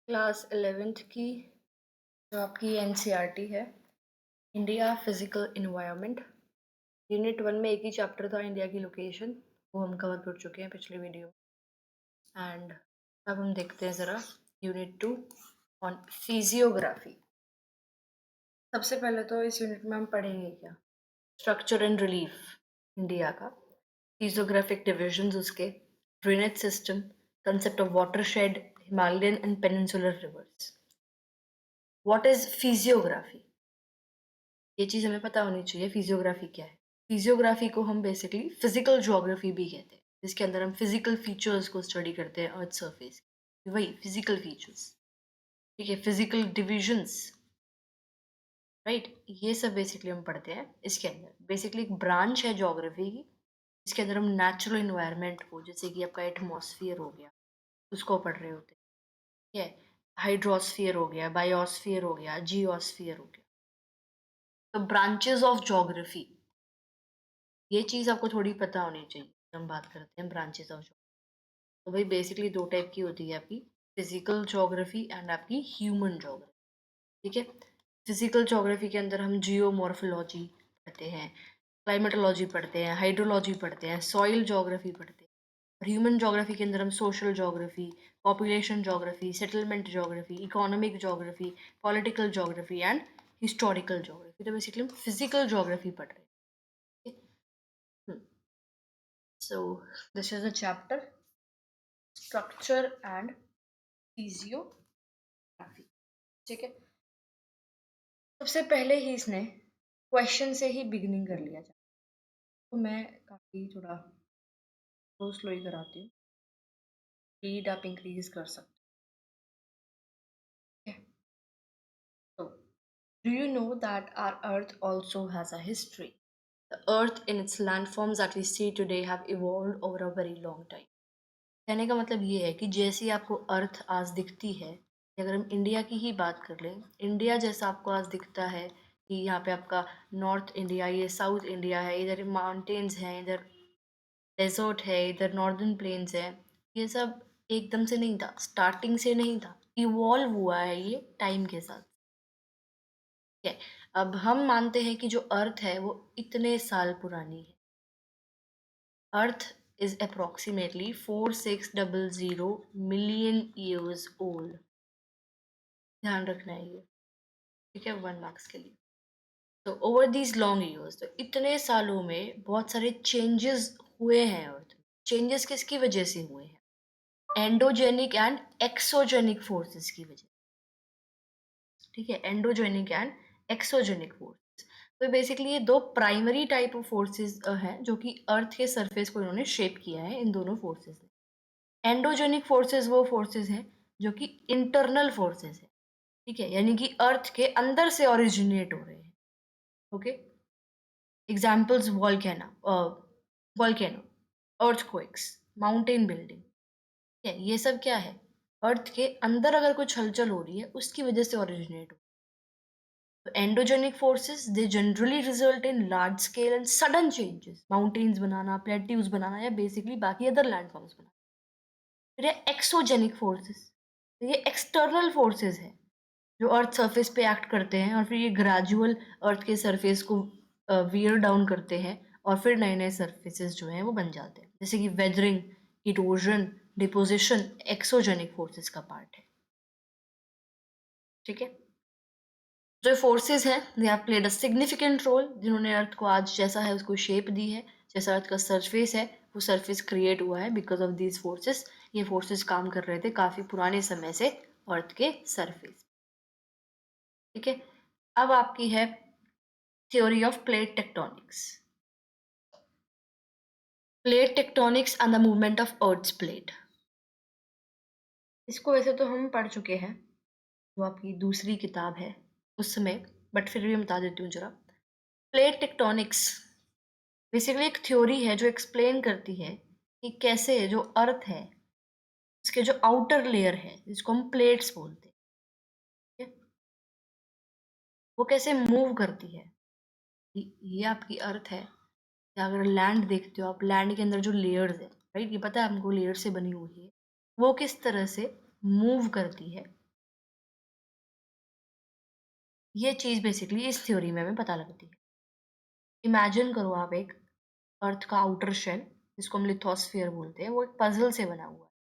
Class 11th की जो आपकी एनसीईआरटी है, इंडिया फिजिकल इन्वायरमेंट। यूनिट 1 में एक ही चैप्टर था, इंडिया की लोकेशन, वो हम कवर कर चुके हैं पिछले वीडियो। एंड अब हम देखते हैं ज़रा यूनिट 2 ऑन फिजियोग्राफी। सबसे पहले तो इस यूनिट में हम पढ़ेंगे क्या, स्ट्रक्चर एंड रिलीफ इंडिया का, फिजियोग्राफिक डिविजन्स उसके, drainage system, concept of watershed, Himalayan and peninsular reverse. What is physiography? ये चीज़ हमें पता होनी चाहिए फिजियोग्राफी क्या है। फिजियोग्राफी को हम बेसिकली फिजिकल ज्योग्राफी भी कहते हैं, जिसके अंदर हम फिजिकल फीचर्स को स्टडी करते हैं अर्थ सरफेस, वही फिजिकल फीचर्स। ठीक है, फिजिकल डिविजन्स, राइट, ये सब बेसिकली हम पढ़ते हैं। इसके अंदर बेसिकली एक ब्रांच है ज्योग्राफी की, जिसके अंदर हम नेचुरल इन्वायरमेंट को, जैसे कि आपका एटमॉस्फियर हो गया, उसको पढ़ रहे होते हैं। ठीक है, हाइड्रोस्फियर हो गया, बायोस्फियर हो गया, जियोस्फियर हो गया। तो ब्रांचेस ऑफ ज्योग्राफी, ये चीज़ आपको थोड़ी पता होनी चाहिए जब हम बात करते हैं ब्रांचेस ऑफ ज्योग्राफी। तो भाई बेसिकली दो टाइप की होती है, आपकी फिजिकल ज्योग्राफी एंड आपकी ह्यूमन ज्योग्राफी। ठीक है, फिजिकल ज्योग्राफी के अंदर हम जियोमॉर्फोलॉजी पढ़ते हैं, क्लाइमेटोलॉजी पढ़ते हैं, हाइड्रोलॉजी पढ़ते हैं, सॉइल ज्योग्राफी पढ़ते हैं। और ह्यूमन ज्योग्राफी के अंदर हम social geography, population geography, settlement geography, economic geography, political geography and historical geography. तो बेसिकली हम फिजिकल ज्योग्राफी पढ़ रहे हैं। So this is a chapter, structure and physiography। ठीक है, सबसे पहले ही इसने क्वेश्चन से ही बिगिनिंग कर लिया जाए, तो मैं काफ़ी थोड़ा स्लो ही कराती हूँ, स्पीड आप इंक्रीज कर सकते हैं। तो do you know that our earth also has a history? The earth in its landforms that we see today have evolved over a very long time। कहने का मतलब ये है कि जैसी आपको अर्थ आज दिखती है, अगर हम इंडिया की ही बात कर लें, इंडिया जैसा आपको आज दिखता है कि यहाँ पे आपका नॉर्थ इंडिया, ये साउथ इंडिया है, इधर माउंटेन्स हैं, इधर डेजर्ट है, इधर नॉर्दर्न प्लेन्स है, ये सब एकदम से नहीं था, स्टार्टिंग से नहीं था, इवॉल्व हुआ है ये टाइम के साथ। ठीक है, अब हम मानते हैं कि जो अर्थ है वो इतने साल पुरानी है। अर्थ is approximately 4600 million years old। ध्यान रखना है ये, ठीक है, 1 मार्क्स के लिए। तो ओवर दीज लॉन्ग ईयर्स, तो इतने सालों में बहुत सारे चेंजेस हुए हैं अर्थ में। चेंजेस किसकी वजह से हुए हैं? एंडोजेनिक एंड एक्सोजेनिक फोर्सेस की वजह। ठीक है, एंडोजेनिक एंड एक्सोजेनिक फोर्स। तो बेसिकली ये दो प्राइमरी टाइप ऑफ फोर्सेस हैं जो कि अर्थ के सरफेस को इन्होंने शेप किया है, इन दोनों फोर्सेस ने। एंडोजेनिक फोर्सेस वो फोर्सेस हैं जो कि इंटरनल फोर्सेस है। ठीक है, यानी कि अर्थ के अंदर से ओरिजिनेट हो रहे हैं। Okay, examples volcano, earthquakes, mountain building. ठीक है, ये सब क्या है, अर्थ के अंदर अगर कुछ हलचल हो रही है उसकी वजह से ओरिजिनेट हो। तो endogenic forces they generally result in large scale and sudden changes, mountains बनाना, प्लेट्यूज बनाना, या बेसिकली बाकी अदर लैंडफॉर्म्स बनाना। फिर है एक्सोजेनिक फोर्सेस, तो ये एक्सटर्नल फोर्सेस है जो अर्थ सरफेस पे एक्ट करते हैं और फिर ये ग्रेजुअल अर्थ के सरफेस को वियर डाउन करते हैं और फिर नए नए सरफेसेस जो हैं वो बन जाते हैं, जैसे कि weathering, erosion, deposition exogenic forces का पार्ट है। ठीक है, जो फोर्सेस हैं they have played a significant role, जिन्होंने अर्थ को आज जैसा है उसको शेप दी है, जैसा अर्थ का सरफेस है वो सरफेस क्रिएट हुआ है बिकॉज ऑफ दीज फोर्सेस। ये फोर्सेस काम कर रहे थे काफ़ी पुराने समय से अर्थ के सरफेस। ठीक है, अब आपकी है theory of plate tectonics. Plate tectonics and the movement of earth's plate, इसको वैसे तो हम पढ़ चुके हैं, जो आपकी दूसरी किताब है उस समय, बट फिर भी बता देती हूँ जरा। प्लेट टेक्टोनिक्स बेसिकली एक थ्योरी है जो एक्सप्लेन करती है कि कैसे जो अर्थ है उसके जो आउटर लेयर है, जिसको हम प्लेट्स बोलते हैं, ठीक है, वो कैसे मूव करती है। ये आपकी अर्थ है, या अगर लैंड देखते हो आप, लैंड के अंदर जो लेयर्स है, राइट, ये पता है हमको लेयर से बनी हुई है, वो किस तरह से मूव करती है। ये चीज़ बेसिकली इस थ्योरी में हमें पता लगती है। इमेजिन करो आप एक अर्थ का आउटर शेल, जिसको हम लिथोस्फीयर बोलते हैं, वो एक पज़ल से बना हुआ है,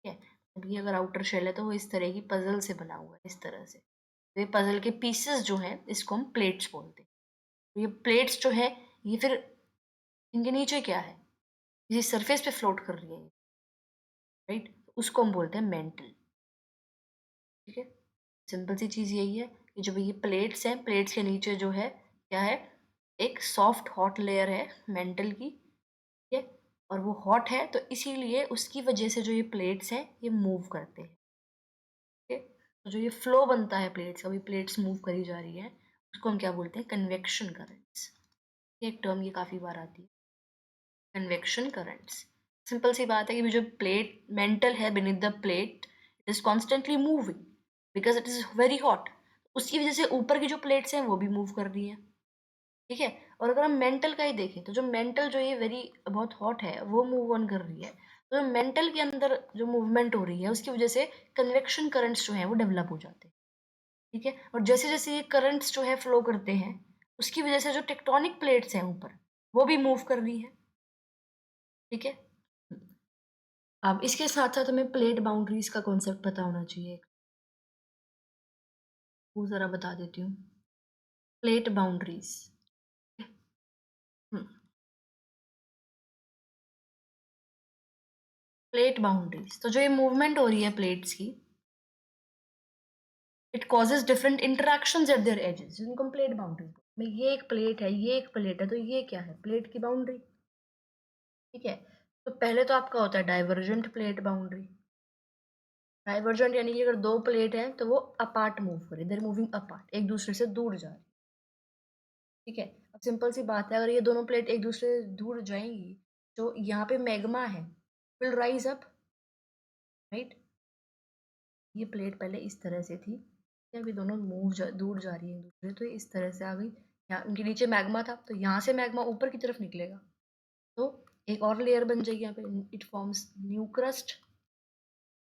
ठीक है? अब ये अगर आउटर शेल है तो वो इस तरह की पज़ल से बना हुआ है, इस तरह से। तो ये पज़ल के पीसेस जो हैं, इसको हम प्लेट्स बोलते हैं। तो ये प्लेट्स जो है, ये फिर इनके नीचे क्या है? किसी सरफेस पे फ्लोट कर रही है, राइट? उसको हम बोलते हैं मेंटल, ठीक है? सिंपल सी चीज़ यही है कि जो ये प्लेट्स हैं, प्लेट्स के नीचे जो है, क्या है? एक सॉफ्ट हॉट लेयर है मेंटल की, ठीक है? और वो हॉट है तो इसीलिए उसकी वजह से जो ये प्लेट्स हैं, ये मूव करते हैं, ठीक है? तो जो ये फ्लो बनता है प्लेट्स का, अभी प्लेट्स मूव करी जा रही हैं, उसको हम क्या बोलते हैं? Convection currents. ये एक टर्म ये काफ़ी बार आती है, कन्वेक्शन करंट्स। सिंपल सी बात है कि जो प्लेट मेंटल है beneath the plate, it is constantly moving because it is very hot. उसकी वजह से ऊपर की जो प्लेट्स हैं वो भी मूव कर रही हैं, ठीक है? और अगर हम मेंटल का ही देखें तो जो मेंटल जो ये वेरी बहुत हॉट है वो मूव ऑन कर रही है, तो जो मेंटल के अंदर जो मूवमेंट हो रही है उसकी वजह से कन्वेक्शन करंट्स जो हैं वो डेवलप हो जाते हैं, ठीक है? और जैसे जैसे ये करंट्स जो है फ्लो करते हैं, उसकी वजह से जो टेक्टोनिक प्लेट्स हैं ऊपर, वो भी मूव कर रही है, ठीक है? अब इसके साथ-साथ हमें प्लेट बाउंड्रीज़ का कॉन्सेप्ट पता होना चाहिए। वो ज़रा बता देती हूँ। Plate boundaries. हुँ, प्लेट बाउंड्रीज़, तो जो ये मूवमेंट हो रही है प्लेट्स की, it causes different interactions at their edges, जिनको हम प्लेट बाउंड्रीज़ बोलते हैं। ये एक प्लेट है, ये एक प्लेट है, तो ये क्या है? प्लेट की बाउंड्री, ठीक है? तो पहले तो आपका होता है डाइवर्जेंट प्लेट बाउंड्री। डाइवर्जेंट यानी कि अगर 2 प्लेट हैं, तो वो अपार्ट मूव कर रही है, दे आर मूविंग अपार्ट, एक दूसरे से दूर जा रही है। ठीक है? अब सिंपल सी बात है, अगर ये दोनों प्लेट एक दूसरे से दूर जाएँगी, तो यहाँ पे मैग्मा है, विल राइज़ अप, राइट? ये प्लेट पहले इस तरह से थी, ये अभी दोनों दूर जा रही है एक-दूसरे, तो ये इस तरह से आ गई। यहाँ उनके नीचे मैग्मा था, तो यहाँ से मैग्मा ऊपर की तरफ निकलेगा, तो एक और लेयर बन जाएगी यहाँ पे, इट फॉर्म्स न्यू क्रस्ट,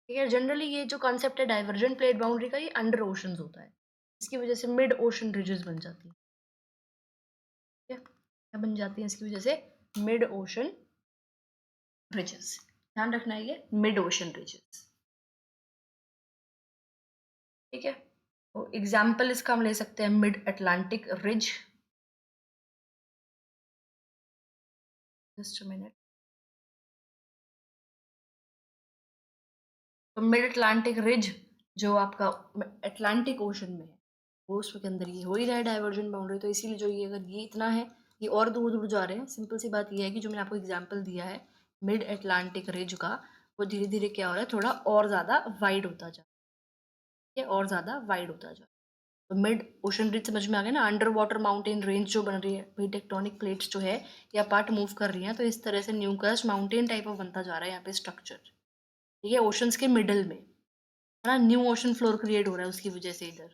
ठीक है? जनरली ये जो कॉन्सेप्ट है डाइवर्जेंट प्लेट बाउंड्री का, ये अंडर ओशंस होता है। इसकी वजह से मिड ओशन रिजेस बन जाती है, ठीक है? क्या बन जाती है इसकी वजह से? Mid ocean ridges. ध्यान रखना है ये मिड ओशन रिजेस, ठीक है? तो एग्जाम्पल इसका हम ले सकते हैं mid Atlantic ridge. Just a minute. तो मिड अटलांटिक रिज जो आपका अटलांटिक ओशन में है, वो उसके अंदर ये हो ही रहा है डाइवर्जेंट बाउंड्री, तो इसीलिए जो ये अगर ये इतना है, ये और दूर दूर जा रहे हैं। सिंपल सी बात ये है कि जो मैंने आपको एग्जाम्पल दिया है मिड अटलांटिक रिज का, वो धीरे धीरे क्या हो रहा है, थोड़ा और ज़्यादा वाइड होता जा रहा है, और ज़्यादा वाइड होता जा रहा है। तो मिड ओशन रिज समझ में आ गया ना? अंडर वाटर माउंटेन रेंज जो बन रही है, वही टेक्टोनिक प्लेट्स जो है या पार्ट मूव कर रही हैं, तो इस तरह से न्यूक्लियस माउंटेन टाइप ऑफ बनता जा रहा है यहाँ पे स्ट्रक्चर, ठीक है? ओशंस के मिडल में, है ना? न्यू ओशन फ्लोर क्रिएट हो रहा है उसकी वजह से इधर,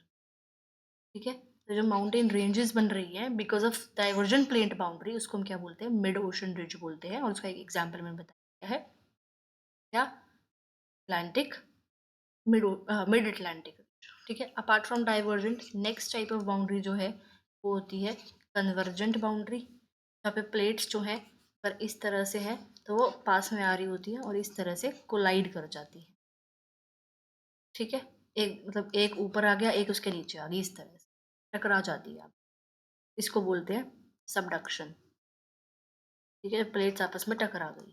ठीक है? तो जो माउंटेन रेंजेस बन रही हैं because of divergent plate boundary, उसको हम क्या बोलते हैं? मिड ओशन रिज बोलते हैं, और उसका एक एग्जाम्पल मैंने बताया क्या है, क्या? अटलांटिक, मिड अटलांटिक, ठीक है? Apart from divergent, next type of boundary जो है वो होती है कन्वर्जेंट बाउंड्री, जहाँ पे प्लेट्स जो है अगर इस तरह से है तो वो पास में आ रही होती है और इस तरह से कोलाइड कर जाती है, ठीक है? एक मतलब एक ऊपर आ गया, एक उसके नीचे आ गई, इस तरह से टकरा जाती है। आप इसको बोलते हैं सबडक्शन, ठीक है? प्लेट्स आपस में टकरा गई,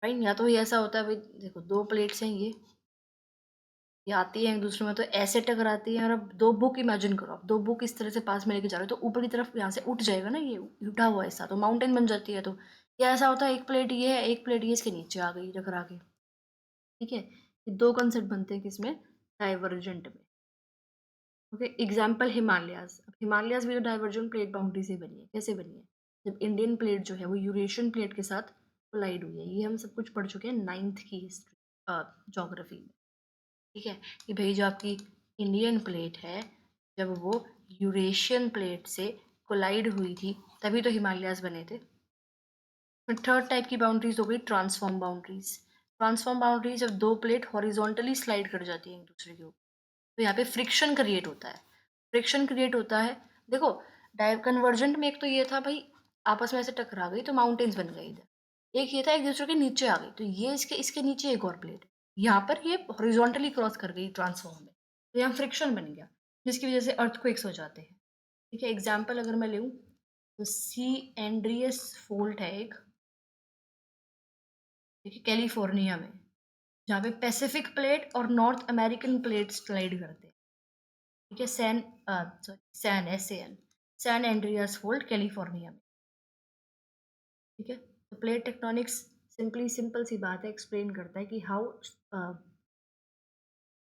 राइट? या तो ये ऐसा होता है, भाई देखो 2 प्लेट्स हैं, ये आती है एक दूसरे में तो ऐसे टकराती है, और अब 2 बुक इमेजिन करो, आप 2 बुक इस तरह से पास में लेके जा रहे हो, तो ऊपर की तरफ यहाँ से उठ जाएगा ना, ये उठा हुआ हिस्सा तो माउंटेन बन जाती है। तो ये ऐसा होता है, एक प्लेट ये है, एक प्लेट ये इसके नीचे आ गई टकरा के, ठीक है? ये 2 कंसेप्ट बनते हैं किसमें? डाइवर्जेंट में। Okay, example Himalayas. अब हिमालयाज़ भी तो डाइवर्जेंट प्लेट बाउंड्री से बनी है। कैसे बनी है? जब इंडियन प्लेट जो है वो यूरेशियन प्लेट के साथ कोलाइड हुई है। ये हम सब कुछ पढ़ चुके हैं 9th की हिस्ट्री ज्योग्राफी में, ठीक है? कि भई जो आपकी इंडियन प्लेट है, जब वो यूरेशियन प्लेट से कोलाइड हुई थी, तभी तो हिमालयाज़ बने थे। फिर थर्ड टाइप की बाउंड्रीज़ हो गई ट्रांसफॉर्म बाउंड्रीज़। ट्रांसफॉर्म बाउंड्रीज़ जब 2 प्लेट हॉरिज़ॉन्टली स्लाइड कर जाती हैं एक दूसरे के ऊपर, तो यहाँ पे फ्रिक्शन क्रिएट होता है। फ्रिक्शन क्रिएट होता है। देखो डाइव कन्वर्जेंट में एक तो ये था भाई आपस में ऐसे टकरा गई तो माउंटेन्स बन गई इधर, एक ये था एक दूसरे के नीचे आ गई तो ये इसके इसके नीचे एक और प्लेट है, यहाँ पर ये हॉरिजॉन्टली क्रॉस कर गई ट्रांसफॉर्म में, तो यहाँ फ्रिक्शन बन गया जिसकी वजह से अर्थक्वेक्स हो जाते हैं। ठीक है, एग्जाम्पल अगर मैं लूँ तो सी एंड्रियस फोल्ट है एक, ठीक है, कैलिफोर्निया में, जहाँ पे पैसिफिक प्लेट और नॉर्थ अमेरिकन प्लेट स्लाइड करते हैं। ठीक है, San SAN San Andreas fold California में। ठीक है, तो प्लेट टेक्टोनिक्स सिंपल सी बात है, एक्सप्लेन करता है कि हाउ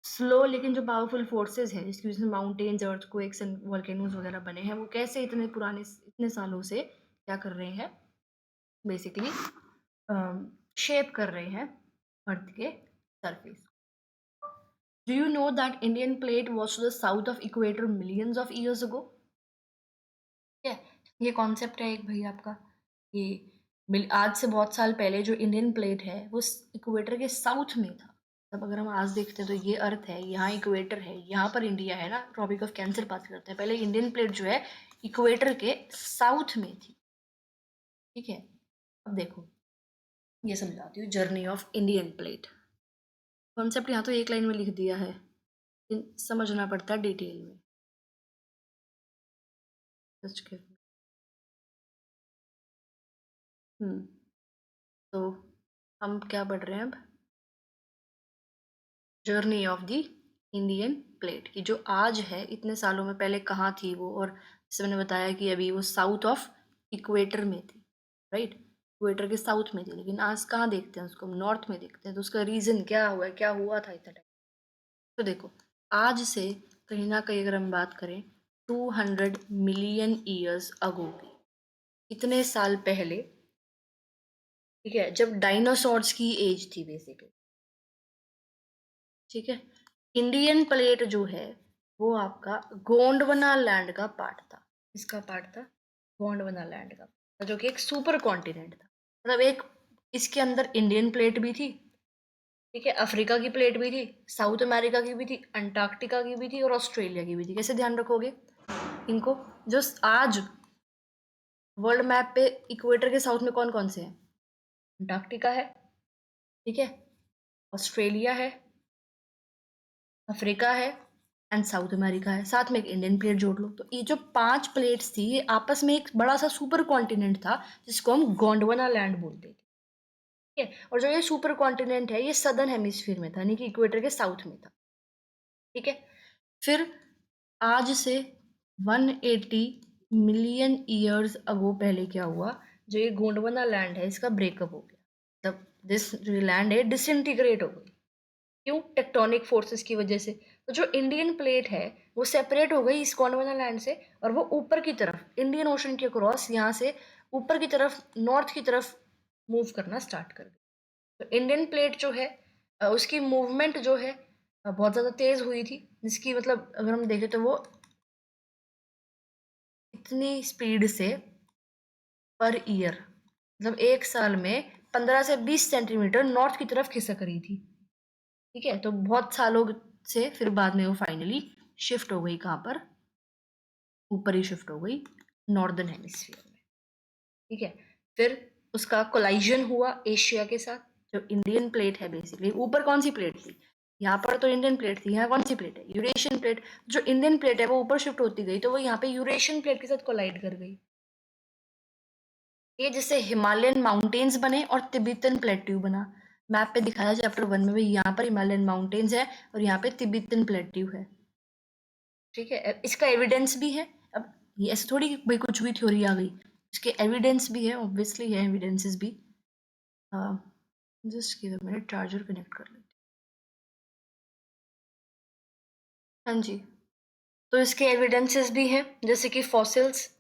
स्लो लेकिन जो पावरफुल फोर्सेस है जिसकी वजह से माउंटेन्स अर्थक्वेक्स एंड वोल्केनोज वगैरह बने हैं वो कैसे इतने सालों से क्या कर रहे हैं, बेसिकली शेप कर रहे हैं अर्थ के surface. Do you know that Indian plate was to the south of equator millions of years ago? ठीक है, ये कॉन्सेप्ट है एक भाई आपका, ये आज से बहुत साल पहले जो इंडियन प्लेट है वो इक्वेटर के साउथ में था। तब अगर हम आज देखते हैं तो ये अर्थ है, यहाँ इक्वेटर है, यहाँ पर इंडिया है ना, ट्रॉपिक ऑफ कैंसर पास करते हैं। पहले इंडियन प्लेट जो है इक्वेटर के साउथ में थी। ठीक है, अब देखो ये समझाती हूँ journey of Indian plate. Concept यहाँ तो एक लाइन में लिख दिया है, समझना पड़ता है डिटेल में। तो हम क्या पढ़ रहे हैं अब, journey of the Indian plate की जो आज है इतने सालों में पहले कहाँ थी वो, और जैसे मैंने बताया कि अभी वो साउथ ऑफ इक्वेटर में थी, राइट, इक्वेटर के साउथ में थी, लेकिन आज कहाँ देखते हैं उसको, हम नॉर्थ में देखते हैं। तो उसका रीजन क्या हुआ है, क्या हुआ था इतना टाइम। तो देखो आज से कहीं ना कहीं अगर हम बात करें 200 मिलियन ईयर्स अगो की, इतने साल पहले, ठीक है, जब डायनासोर्स की एज थी बेसिकली। ठीक है, इंडियन प्लेट जो है वो आपका गोंडवाना लैंड का पार्ट था। इसका पार्ट था गोंडवाना लैंड का, जो कि एक सुपर कॉन्टिनेंट था। मतलब एक इसके अंदर इंडियन प्लेट भी थी, ठीक है, अफ्रीका की प्लेट भी थी, साउथ अमेरिका की भी थी, अंटार्कटिका की भी थी और ऑस्ट्रेलिया की भी थी। कैसे ध्यान रखोगे इनको, जो आज वर्ल्ड मैप पे इक्वेटर के साउथ में कौन कौन से हैं, अंटार्कटिका है, ठीक है, ऑस्ट्रेलिया है, अफ्रीका है एंड साउथ अमेरिका है, साथ में एक इंडियन प्लेट जोड़ लो। तो ये जो 5 प्लेट्स थी ये आपस में एक बड़ा सा सुपर कॉन्टिनेंट था जिसको हम गोंडवाना लैंड बोलते थे। ठीक है, और जो ये सुपर कॉन्टिनेंट है ये सदर्न हेमिस्फीयर में था, यानी कि इक्वेटर के साउथ में था। ठीक है, फिर आज से 180 मिलियन ईयर्स अगो पहले क्या हुआ, जो ये गोंडवाना लैंड है इसका ब्रेकअप हो गया, तब दिस लैंड है डिसइंटीग्रेट हो गई। क्यों, टेक्टोनिक फोर्सेस की वजह से। तो जो इंडियन प्लेट है वो सेपरेट हो गई इस गोंडवाना लैंड से, और वो ऊपर की तरफ इंडियन ओशन के क्रॉस यहाँ से ऊपर की तरफ नॉर्थ की तरफ मूव करना स्टार्ट कर गई। तो इंडियन प्लेट जो है उसकी मूवमेंट जो है बहुत ज़्यादा तेज हुई थी, जिसकी मतलब अगर हम देखें तो वो इतनी स्पीड से पर ईयर, मतलब एक साल में 15 से 20 सेंटीमीटर नॉर्थ की तरफ खिसक रही थी। ठीक है, तो बहुत सालों से फिर बाद में वो फाइनली शिफ्ट हो गई, कहाँ पर, ऊपर ही शिफ्ट हो गई नॉर्दर्न हेमिस्फीयर में। ठीक है, फिर उसका कोलाइजन हुआ एशिया के साथ। जो इंडियन प्लेट है बेसिकली, ऊपर कौन सी प्लेट थी, यहाँ पर तो इंडियन प्लेट थी, यहाँ कौन सी प्लेट है, यूरेशियन प्लेट। जो इंडियन प्लेट है वो ऊपर शिफ्ट होती गई तो वो यहाँ पे यूरेशियन प्लेट के साथ कोलाइड कर गई। ये जिससे हिमालयन माउंटेन्स बने और तिब्बतन प्लेट्यू बना। मैप पे दिखाया चैप्टर 1 में भी, यहाँ पर हिमालयन माउंटेन्स है और यहाँ पे तिब्बतन प्लेट्यू है। ठीक है, इसका एविडेंस भी है। अब ये ऐसे थोड़ी कि भाई कुछ भी थ्योरी आ गई, इसके एविडेंस भी है, ऑब्वियसली है एविडेंसेस भी। Just give a minute, charger connect कर लेते। हाँ जी, तो इसके एविडेंसेस भी हैं, जैसे कि फॉसिल्स,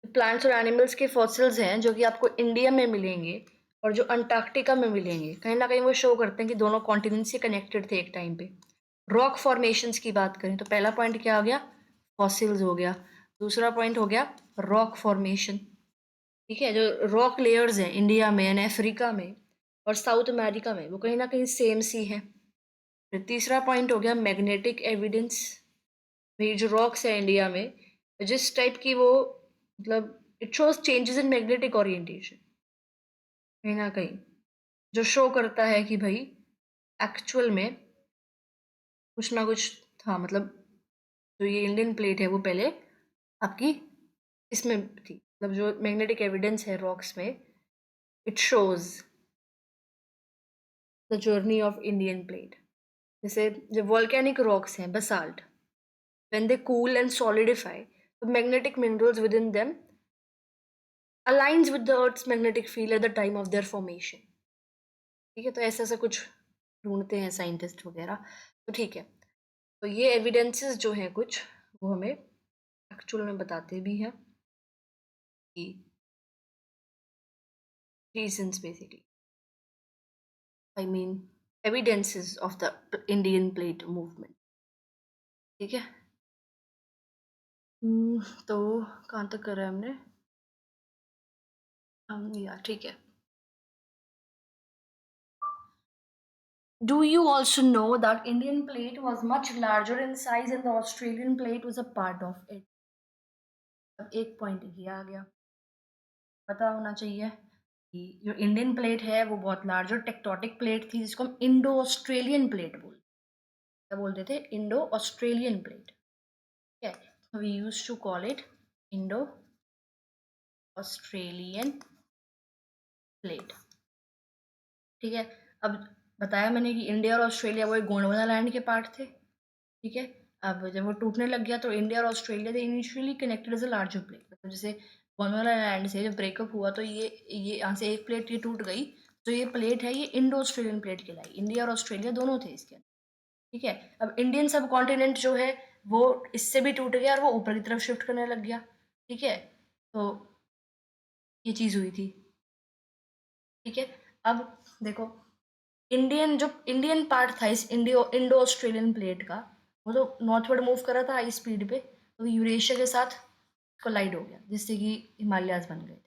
प्लांट्स और एनिमल्स के फॉसिल्स हैं जो कि आपको इंडिया में मिलेंगे और जो अंटार्कटिका में मिलेंगे। कहीं ना कहीं वो शो करते हैं कि दोनों कॉन्टिनेंट से कनेक्टेड थे एक टाइम पे। रॉक फॉर्मेशंस की बात करें तो पहला पॉइंट क्या हो गया, फॉसिल्स हो गया। दूसरा पॉइंट हो गया रॉक फॉर्मेशन। ठीक है, जो रॉक लेयर्स हैं इंडिया में एंड अफ्रीका में और साउथ अमेरिका में वो कहीं ना कहीं सेम सी है। फिर तीसरा पॉइंट हो गया मैग्नेटिक एविडेंस। ये जो रॉक्स है इंडिया में, जिस टाइप की वो, मतलब it shows changes in magnetic orientation, कहीं ना कहीं जो शो करता है कि भाई एक्चुअल में कुछ ना कुछ था, मतलब जो ये इंडियन प्लेट है वो पहले आपकी इसमें थी, मतलब जो मैग्नेटिक एविडेंस है रॉक्स में, it shows the journey of Indian plate. जैसे जो वॉल्केनिक रॉक्स हैं basalt, when they cool and solidify, the magnetic minerals within them aligns with the earth's magnetic field at the time of their formation। ठीक है, तो ऐसा ऐसा कुछ ढूंढते हैं साइंटिस्ट वगैरह। तो ठीक है, तो ये एविडेंसेस जो हैं कुछ, वो हमें एक्चुअल में बताते भी हैं कि reasons basically, I mean evidences of the Indian plate movement. ठीक है। तो कहाँ तक कर रहे हैं हमने, हम या ठीक है। Do you also know that Indian plate was much larger in size and the Australian plate was a part of it? अब एक पॉइंट ये आ गया, पता होना चाहिए कि जो इंडियन प्लेट है वो बहुत लार्जर टेक्टोनिक प्लेट थी, जिसको हम इंडो ऑस्ट्रेलियन प्लेट बोलते, क्या बोलते थे, इंडो ऑस्ट्रेलियन प्लेट। ठीक है, we use to call it Indo Australian plate. ठीक है। अब बताया मैंने कि इंडिया और ऑस्ट्रेलिया वो एक गोंडवाना लैंड के पार्ट थे। ठीक है। अब जब वो टूटने लग गया तो इंडिया और ऑस्ट्रेलिया थे initially connected as a larger plate, मतलब जैसे गोंडवाना लैंड से जब ब्रेकअप हुआ तो ये यहाँ से एक प्लेट ये टूट गई, तो ये प्लेट है, ये इंडो ऑस्ट्रेलियन प्लेट कहलाई। इंडिया और ऑस्ट्रेलिया दोनों थे इसके अंदर। ठीक है। अब इंडियन सब कॉन्टिनेंट जो है वो इससे भी टूट गया और वो ऊपर की तरफ शिफ्ट करने लग गया। ठीक है। तो ये चीज़ हुई थी। ठीक है। अब देखो, इंडियन जो इंडियन पार्ट था इस इंडो ऑस्ट्रेलियन प्लेट का, वो तो नॉर्थवर्ड मूव कर रहा था हाई स्पीड पे, तो यूरेशिया के साथ कोलाइड हो गया जिससे कि हिमालयाज बन गए थे।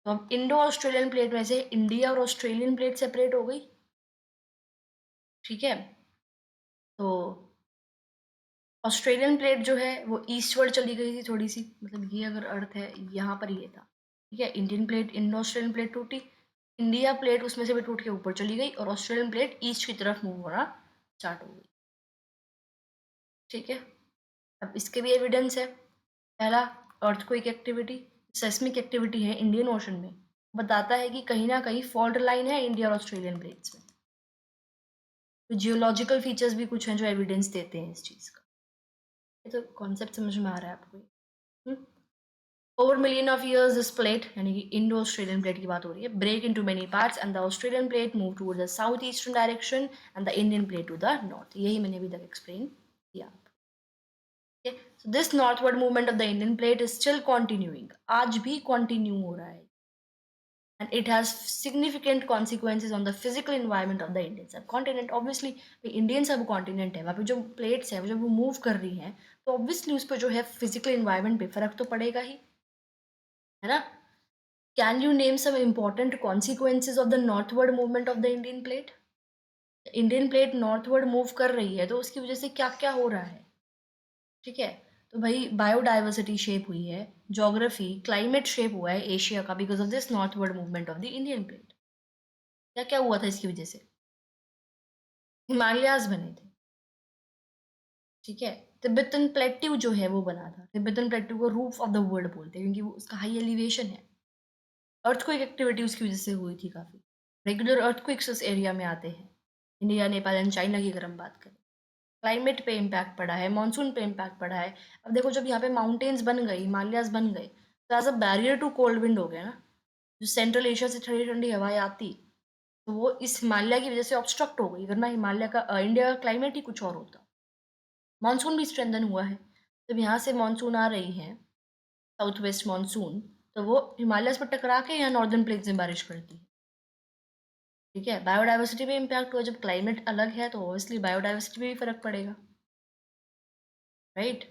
तो अब इंडो ऑस्ट्रेलियन प्लेट में से इंडिया और ऑस्ट्रेलियन प्लेट सेपरेट हो गई। ठीक है। तो ऑस्ट्रेलियन प्लेट जो है वो ईस्टवर्ड चली गई थी थोड़ी सी, मतलब ये अगर अर्थ है यहाँ पर ये था। ठीक है। Indian plate, Indo Australian plate टूटी, इंडिया प्लेट उसमें से भी टूट के ऊपर चली गई और ऑस्ट्रेलियन प्लेट ईस्ट की तरफ मूव होना स्टार्ट हो गई। ठीक है। अब इसके भी एविडेंस है। पहला, अर्थक्वेक एक्टिविटी, सेस्मिक एक्टिविटी है इंडियन ओशन में, बताता है कि कहीं ना कहीं फॉल्ट लाइन है इंडिया और ऑस्ट्रेलियन प्लेट्स में। तो जियोलॉजिकल फीचर्स भी कुछ हैं जो एविडेंस देते हैं इस चीज़ का। ये तो कॉन्सेप्ट समझ में आ रहा है आपको। Over million of years this plate, यानी कि इंडो ऑस्ट्रेलियन प्लेट की बात हो रही है, break into many parts and the Australian plate move towards the south eastern direction and the Indian plate to the north. यही मैंने अभी तक एक्सप्लेन किया। Okay, so this northward movement of the Indian plate is still continuing, आज भी continue हो रहा है, and it has significant consequences on the physical environment of the Indian subcontinent। Obviously Indian subcontinent है, वहाँ पे जो plates है जब वो move कर रही हैं तो obviously उस पर जो है physical environment पे फर्क तो पड़ेगा ही, है ना। Can you name some important consequences of the northward movement of the Indian plate? Indian plate northward move कर रही है तो उसकी वजह से क्या क्या हो रहा है। ठीक है। तो भाई बायोडाइवर्सिटी शेप हुई है, ज्योग्राफी क्लाइमेट शेप हुआ है एशिया का because of this northward movement of the Indian plate. क्या क्या हुआ था इसकी वजह से, हिमालयाज बने थे। ठीक है। तिब्बतन प्लेट्यू जो है वो बना था, तिब्बतन प्लेट्यू को रूफ ऑफ द वर्ल्ड बोलते हैं क्योंकि वो उसका हाई एलिवेशन है। अर्थक्वेक एक्टिविटी उसकी वजह से हुई थी काफ़ी, रेगुलर अर्थक्वेक्स उस एरिया में आते हैं, इंडिया नेपाल एंड चाइना की अगर हम बात करें। क्लाइमेट पे इम्पैक्ट पड़ा है, मानसून पे इम्पैक्ट पड़ा है। अब देखो जब यहाँ पे माउंटेन्स बन गई, हिमालयाज बन गए, तो as a barrier to cold wind हो गया ना, जो सेंट्रल एशिया से ठंडी ठंडी हवाएं आती, तो वो इस हिमालय की वजह से ऑब्स्ट्रक्ट हो गई, वरना हिमालय का इंडिया का क्लाइमेट ही कुछ और होता। मानसून भी स्ट्रेंथन हुआ है, जब यहाँ से मानसून आ रही है, साउथ वेस्ट मानसून, तो वो हिमालय पर टकरा के यहाँ नॉर्दर्न प्लेन्स में बारिश करती है। ठीक है। बायोडाइवर्सिटी पे इम्पैक्ट हुआ, जब क्लाइमेट अलग है तो ऑब्वियसली बायोडाइवर्सिटी पे भी फर्क पड़ेगा, राइट।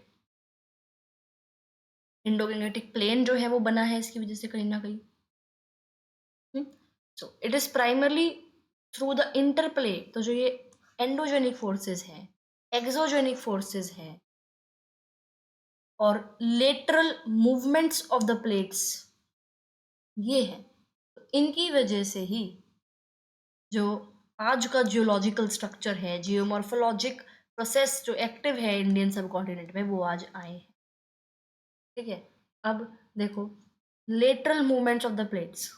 इंडोगैंगेटिक प्लेन जो है वो बना है इसकी वजह से कहीं ना कहीं। So it is primarily through the interplay, तो जो ये एंडोजेनिक फोर्सेस हैं, एक्सोजेनिक फोर्सेस हैं, और lateral movements of the plates ये है। तो इनकी वजह से ही जो आज का जियोलॉजिकल स्ट्रक्चर है, जियोमॉर्फोलॉजिक प्रोसेस जो एक्टिव है इंडियन सब कॉन्टिनेंट में, वो आज आए हैं। ठीक है, अब देखो, lateral movements of the plates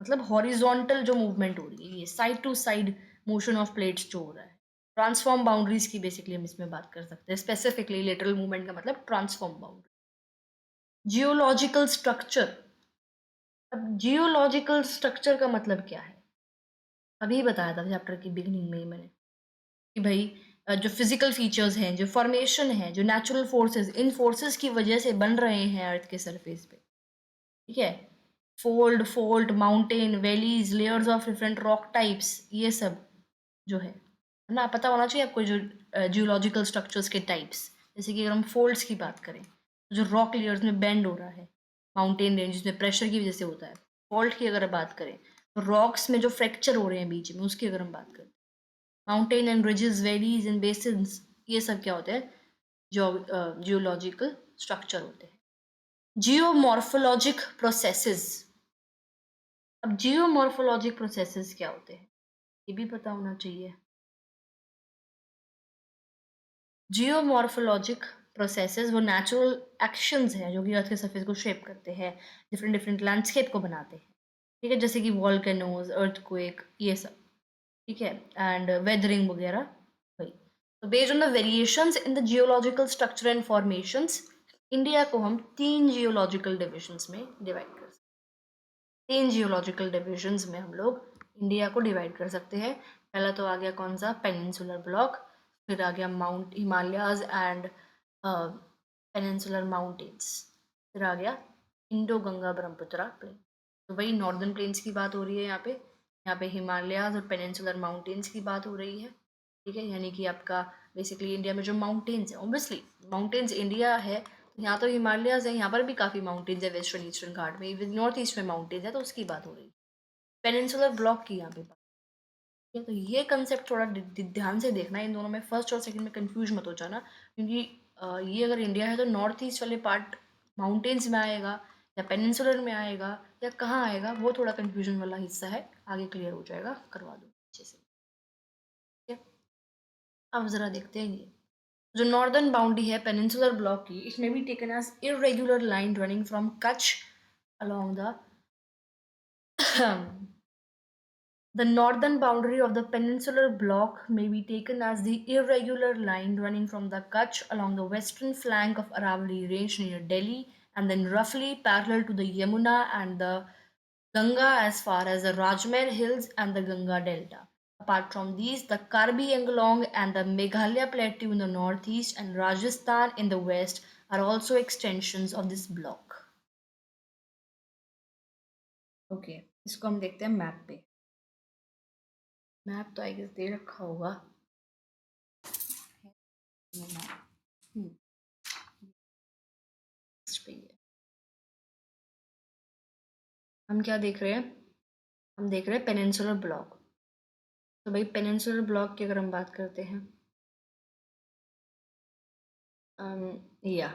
मतलब हॉरिजॉन्टल जो मूवमेंट हो रही है, ये side to side motion of plates जो हो रहा है, ट्रांसफॉर्म बाउंड्रीज की बेसिकली हम इसमें बात कर सकते हैं। स्पेसिफिकली लेटरल मूवमेंट का मतलब ट्रांसफॉर्म बाउंड्री। जियोलॉजिकल स्ट्रक्चर, अब जियोलॉजिकल स्ट्रक्चर का मतलब क्या है? अभी बताया था चैप्टर की बिगिनिंग में ही मैंने कि भाई जो फिजिकल फीचर्स हैं, जो फॉर्मेशन है, जो नेचुरल फोर्सेस, इन फोर्सेस की वजह से बन रहे हैं अर्थ के सरफेस पे। ठीक है, fold, fault, mountain, valleys, layers of different rock types, ये सब जो है ना, पता होना चाहिए आपको। जो जियोलॉजिकल स्ट्रक्चर्स के टाइप्स, जैसे कि अगर हम फोल्ड्स की बात करें तो जो रॉक लेयर्स में बेंड हो रहा है, माउंटेन रेंज में प्रेशर की वजह से होता है। फॉल्ट की अगर बात करें तो रॉक्स में जो फ्रैक्चर हो रहे हैं बीच में, उसकी अगर हम बात करें, mountain and ridges, valleys and basins, ये सब क्या होते हैं? जो जियोलॉजिकल स्ट्रक्चर होते हैं। जियोमॉर्फोलॉजिक प्रोसेसेस, अब जियोमॉर्फोलॉजिक प्रोसेसेस क्या होते हैं ये भी पता होना चाहिए। जियोमॉर्फोलॉजिक प्रोसेसेस वो नेचुरल एक्शंस हैं जो कि अर्थ के सरफेस को शेप करते हैं, डिफरेंट डिफरेंट लैंडस्केप को बनाते हैं। ठीक है, जैसे कि वॉल्केनोज, अर्थक्वेक, ये सब। ठीक है, एंड वेदरिंग वगैरह वही। तो based on the variations in the geological structure and formations, India को हम 3 जियोलॉजिकल डिविजन्स में डिवाइड कर सकते हैं। 3 जियोलॉजिकल डिविजन्स में हम लोग इंडिया को डिवाइड कर सकते हैं। पहला तो आ गया कौन सा? Peninsular block. फिर आ गया mount Himalayas and peninsular mountains. फिर आ गया इंडो गंगा ब्रह्मपुत्रा प्लेन। तो वही नॉर्दर्न प्लेन्स की बात हो रही है यहाँ पे। यहाँ पे हिमालयाज और पेनिनसुलर माउंटेन्स की बात हो रही है। ठीक है, यानी कि आपका बेसिकली इंडिया में जो माउंटेन्स है, ऑब्वियसली माउंटेन्स इंडिया है, यहाँ तो हिमालयाज है, यहाँ पर भी काफ़ी माउंटेन्स है, वेस्टर्न ईस्टर्न घाट में, इवन नॉर्थ ईस्ट में माउंटेन्स है, तो उसकी बात हो रही है। पेनिनसुलर ब्लॉक की यहाँ पे बात है। तो ये कंसेप्ट थोड़ा ध्यान से देखना, इन दोनों में फर्स्ट और सेकंड में कंफ्यूज मत हो जाना, क्योंकि ये अगर इंडिया है तो नॉर्थ ईस्ट वाले पार्ट माउंटेन्स में आएगा या पेनिनसुलर में आएगा या कहाँ आएगा, वो थोड़ा कंफ्यूजन वाला हिस्सा है। आगे क्लियर हो जाएगा, करवा दो अच्छे से। ठीक है, अब ज़रा देखते हैं ये जो नॉर्दर्न बाउंड्री है पेनिनसुलर ब्लॉक की, it may be taken as irregular line running from Kutch along the the northern boundary of the peninsular block may be taken as the irregular line running from the Kutch along the western flank of Aravalli Range near Delhi and then roughly parallel to the Yamuna and the Ganga as far as the Rajmer Hills and the Ganga Delta. Apart from these, the Karbi Anglong and the Meghalaya Plateau in the northeast and Rajasthan in the west are also extensions of this block. Okay, इसको हम देखते हैं map पे। Map तो I guess दे रखा होगा। हम क्या देख रहे हैं? हम देख रहे हैं पेनिनसुलर ब्लॉक। तो भाई पेनिनसुलर ब्लॉक की अगर हम बात करते हैं, या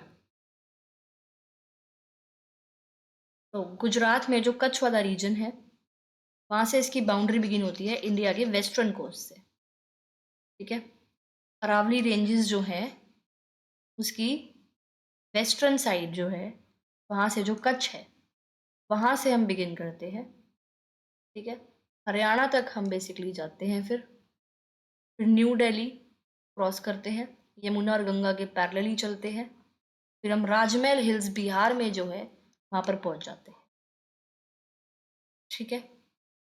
तो गुजरात में जो कच्छ वाला रीजन है, वहाँ से इसकी बाउंड्री बिगिन होती है इंडिया के वेस्टर्न कोस्ट से। ठीक है, अरावली रेंजेस जो है उसकी वेस्टर्न साइड जो है, वहाँ से जो कच्छ है, वहाँ से हम बिगिन करते हैं। ठीक है, हरियाणा तक हम बेसिकली जाते हैं, फिर न्यू दिल्ली क्रॉस करते हैं, यमुना और गंगा के पैरेलली चलते हैं, फिर हम राजमहल हिल्स बिहार में जो है वहाँ पर पहुँच जाते हैं। ठीक है,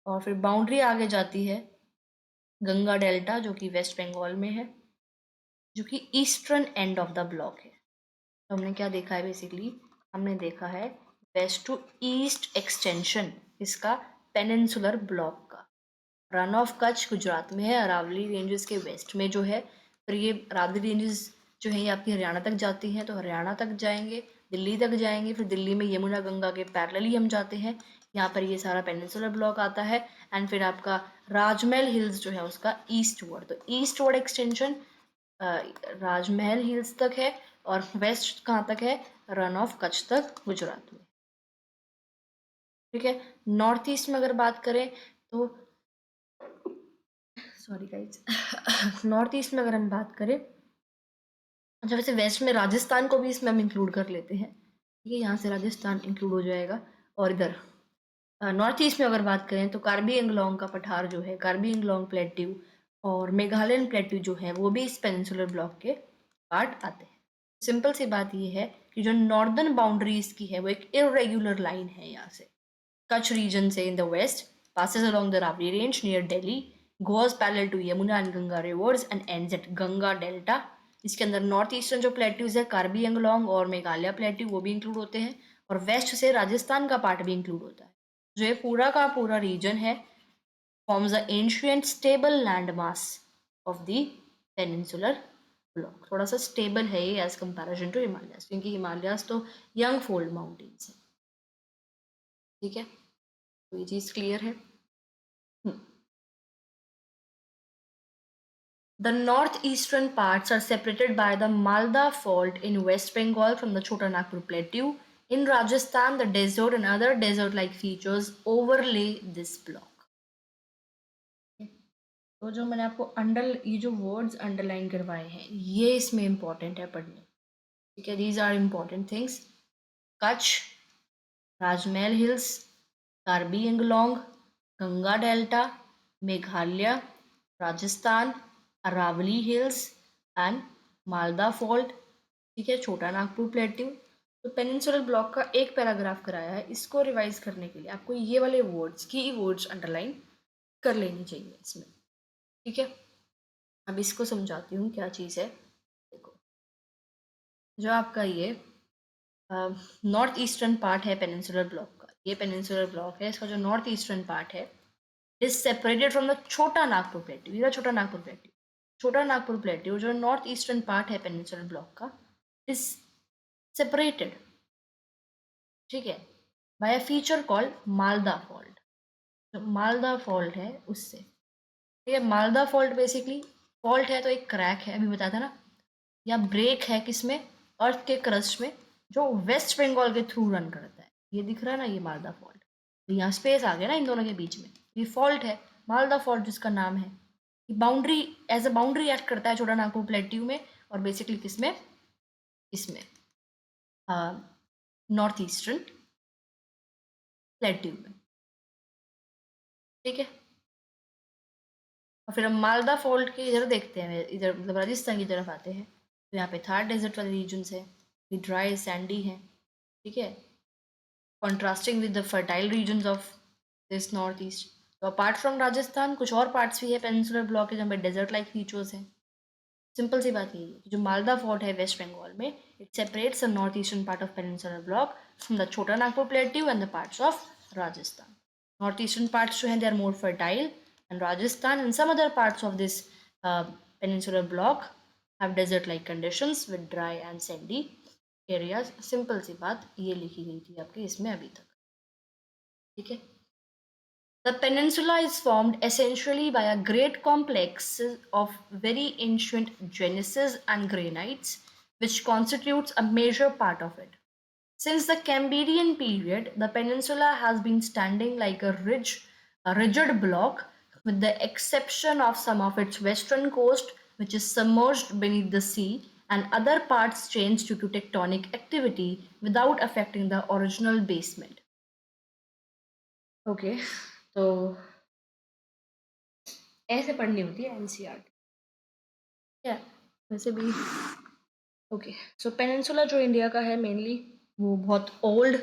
और फिर बाउंड्री आगे जाती है गंगा डेल्टा जो कि वेस्ट बंगाल में है, जो कि eastern end of the block है। तो हमने क्या देखा है? बेसिकली हमने देखा है वेस्ट टू ईस्ट एक्सटेंशन इसका पेनिनसुलर ब्लॉक का। रन ऑफ कच्छ गुजरात में है, अरावली रेंजेस के वेस्ट में जो है, फिर ये अरावली रेंजेस जो है ये आपकी हरियाणा तक जाती हैं, तो हरियाणा तक जाएंगे, दिल्ली तक जाएंगे, फिर दिल्ली में यमुना गंगा के पैरेलली हम जाते हैं, यहाँ पर ये सारा पेनिनसुलर ब्लॉक आता है। एंड फिर आपका राजमहल हिल्स जो है उसका ईस्टवर्ड, तो ईस्टवर्ड एक्सटेंशन राजमहल हिल्स तक है, और वेस्ट कहाँ तक है, रन ऑफ कच्छ तक गुजरात में। ठीक है, नॉर्थ ईस्ट में अगर बात करें तो सॉरी गाइज नॉर्थ ईस्ट में अगर हम बात करें, अच्छा वैसे वेस्ट में राजस्थान को भी इसमें हम इंक्लूड कर लेते हैं, ठीक है, यहाँ से राजस्थान इंक्लूड हो जाएगा। और इधर नॉर्थ ईस्ट में अगर बात करें तो कार्बी एंगलोंग का पठार जो है, कार्बी एंगलोंग प्लेट्यू और मेघालयन प्लेट्यू जो है वो भी इस पेनिनसुलर ब्लॉक के पार्ट आते हैं। सिंपल सी बात ये है कि जो नॉर्दर्न बाउंड्री इसकी है वो एक इरेगुलर लाइन है। यहाँ से कच्छ रीजन से in the west passes along the Ravi Range near Delhi, goes parallel to Yamuna and Ganga rivers and ends at Ganga Delta। इसके अंदर नॉर्थ ईस्टर्न जो प्लेट्यूज है, कार्बी एंगलोंग और मेघालय प्लेट्यू, वो भी इंक्लूड होते हैं, और वेस्ट से राजस्थान का पार्ट भी इंक्लूड होता है। जो ये पूरा का पूरा रीजन है forms the ancient stable land mass of the peninsular block. थोड़ा सा स्टेबल है ये एज कंपैरिजन टू हिमालयास, क्योंकि हिमालयास तो यंग फोल्ड माउंटेन्स है। ठीक है, तो ये चीज क्लियर है। The northeastern parts are separated by the Malda Fault in West Bengal from the Chota Nagpur Plateau. In Rajasthan, the desert and other desert-like features overlay this block. तो जो मैंने आपको ये जो वर्ड्स अंडरलाइन करवाए हैं ये इसमें इंपॉर्टेंट है पढ़ने। ठीक है, these are important things. Kutch, Rajmahal hills, Karbi Anglong, Ganga delta, Meghalaya, Rajasthan, Aravalli hills and Malda fault. ठीक है, छोटा नागपुर प्लेट्यू। तो पेनिनसुलर ब्लॉक का एक पैराग्राफ कराया है, इसको रिवाइज करने के लिए आपको ये वाले वर्ड्स की वर्ड्स अंडरलाइन कर लेनी चाहिए इसमें। ठीक है, अब इसको समझाती हूँ क्या चीज़ है। देखो, जो आपका ये नॉर्थ ईस्टर्न पार्ट है पेनिनसुलर ब्लॉक का, ये पेनिनसुलर ब्लॉक है, इसका जो नॉर्थ ईस्टर्न पार्ट है is separated from the Chota Nagpur plateau. ये छोटा नागपुर प्लेट्यू, छोटा नागपुर प्लेट्यू जो नॉर्थ ईस्टर्न पार्ट है पेनिनसुलर ब्लॉक का इज सेपरेटेड, ठीक है, by a feature called Malda fault. जो मालदा फॉल्ट है उससे, ठीक है, मालदा फॉल्ट बेसिकली फॉल्ट है तो एक क्रैक है, अभी बताया था ना, या ब्रेक है किसमें, अर्थ के क्रस्ट में, जो वेस्ट बंगाल के थ्रू रन करता है। ये दिख रहा है ना, ये मालदा फॉल्ट, तो यहाँ स्पेस आ गया ना इन दोनों के बीच में, ये फॉल्ट है मालदा फॉल्ट जिसका नाम है। Boundary as a boundary act करता है छोटा नागपुर प्लेट्यू में, और बेसिकली किसमें, इसमें नॉर्थ ईस्टर्न प्लेट्यू में। ठीक है, और फिर हम मालदा फॉल्ट के इधर देखते हैं, इधर मतलब राजस्थान की तरफ आते हैं, तो यहाँ पे थार डेजर्ट वाले रीजन्स है, ये ड्राई सैंडी है। ठीक है, contrasting with the fertile regions of this north east. तो अपार्ट फ्रॉम राजस्थान कुछ और पार्ट्स भी है पेनिनसुलर ब्लॉक के जहाँ पे डेजर्ट लाइक फीचर्स हैं। सिंपल सी बात यही है, जो मालदा फोर्ट है वेस्ट बंगाल में, it separates the north eastern part of peninsular block from the Chota Nagpur plateau and the parts of Rajasthan. North eastern parts जो हैं they are more fertile, and Rajasthan and some other parts of this peninsular block have desert like conditions with dry and sandy areas. Simple सी बात ये लिखी गई थी आपके इसमें अभी तक। ठीक है, the peninsula is formed essentially by a great complex of very ancient gneisses and granites, which constitutes a major part of it. Since the Cambrian period, the peninsula has been standing like a rigid block, with the exception of some of its western coast, which is submerged beneath the sea, and other parts changed due to tectonic activity without affecting the original basement. Okay, तो ऐसे पढ़नी होती है NCERT. क्या वैसे भी okay. सो peninsula जो India का है मेनली वो बहुत ओल्ड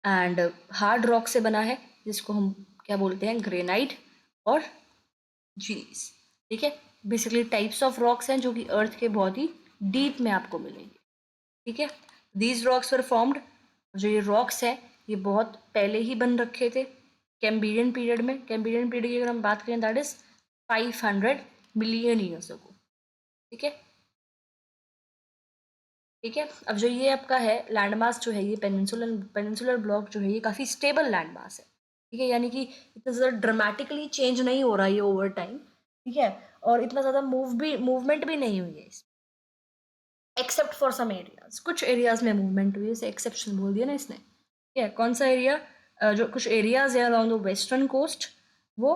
एंड हार्ड रॉक से बना है, जिसको हम क्या बोलते हैं, ग्रेनाइट और जीनीस। ठीक है, बेसिकली टाइप्स ऑफ रॉक्स हैं जो कि अर्थ के बहुत ही डीप में आपको मिलेंगे। ठीक है, दीज रॉक्स वर फॉर्म्ड, जो ये रॉक्स हैं ये बहुत पहले ही बन रखे थे कैम्ब्रियन पीरियड में। कैम्ब्रियन पीरियड की अगर हम बात करें that is 500 million years ago. ठीक है, ठीक है, अब जो ये आपका है लैंडमास जो है, ये पेनिनसुलर ब्लॉक जो है ये काफ़ी स्टेबल लैंडमास है। ठीक है, यानी कि इतना ज़्यादा ड्रामेटिकली चेंज नहीं हो रहा है ये ओवर टाइम। ठीक है, और इतना ज़्यादा मूवमेंट भी नहीं हुई है एक्सेप्ट फॉर सम एरियाज, कुछ एरियाज में मूवमेंट हुई, जैसे एक्सेप्शन बोल दिया ना इसने, ठीक है। कौन सा एरिया? जो कुछ एरियाज है अलॉन्ग द वेस्टर्न कोस्ट वो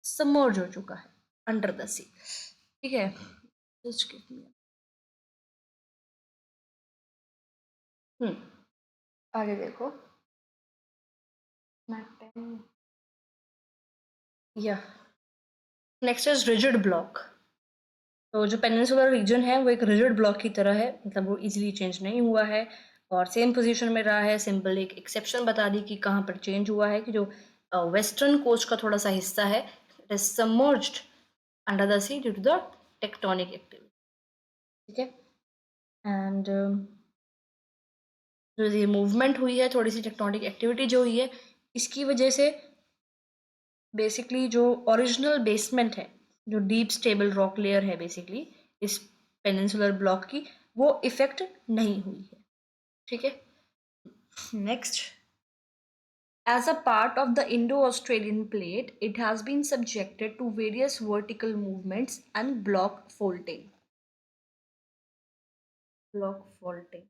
सबमर्ज हो चुका है अंडर द सी, ठीक है। जस्ट गिव मी, आगे देखो, मैं पेन, या नेक्स्ट इज रिजिड ब्लॉक। तो जो पेनिनसुलर रीजन है वो एक रिजिड ब्लॉक की तरह है, मतलब वो इजीली चेंज नहीं हुआ है और सेम पोजीशन में रहा है। सिंपल एक एक्सेप्शन बता दी कि कहाँ पर चेंज हुआ है, कि जो वेस्टर्न कोस्ट का थोड़ा सा हिस्सा है it is submerged under the sea due to the tectonic activity, ठीक है। एंड जो ये मूवमेंट हुई है, थोड़ी सी टेक्टोनिक एक्टिविटी जो हुई है, इसकी वजह से बेसिकली जो ओरिजिनल बेसमेंट है, जो डीप स्टेबल रॉक लेयर है बेसिकली इस पेनिनसुलर ब्लॉक की, वो इफेक्ट नहीं हुई है, ठीक है। Next, as a part of the Indo-Australian plate, it has been subjected to various vertical movements and block faulting. Block faulting,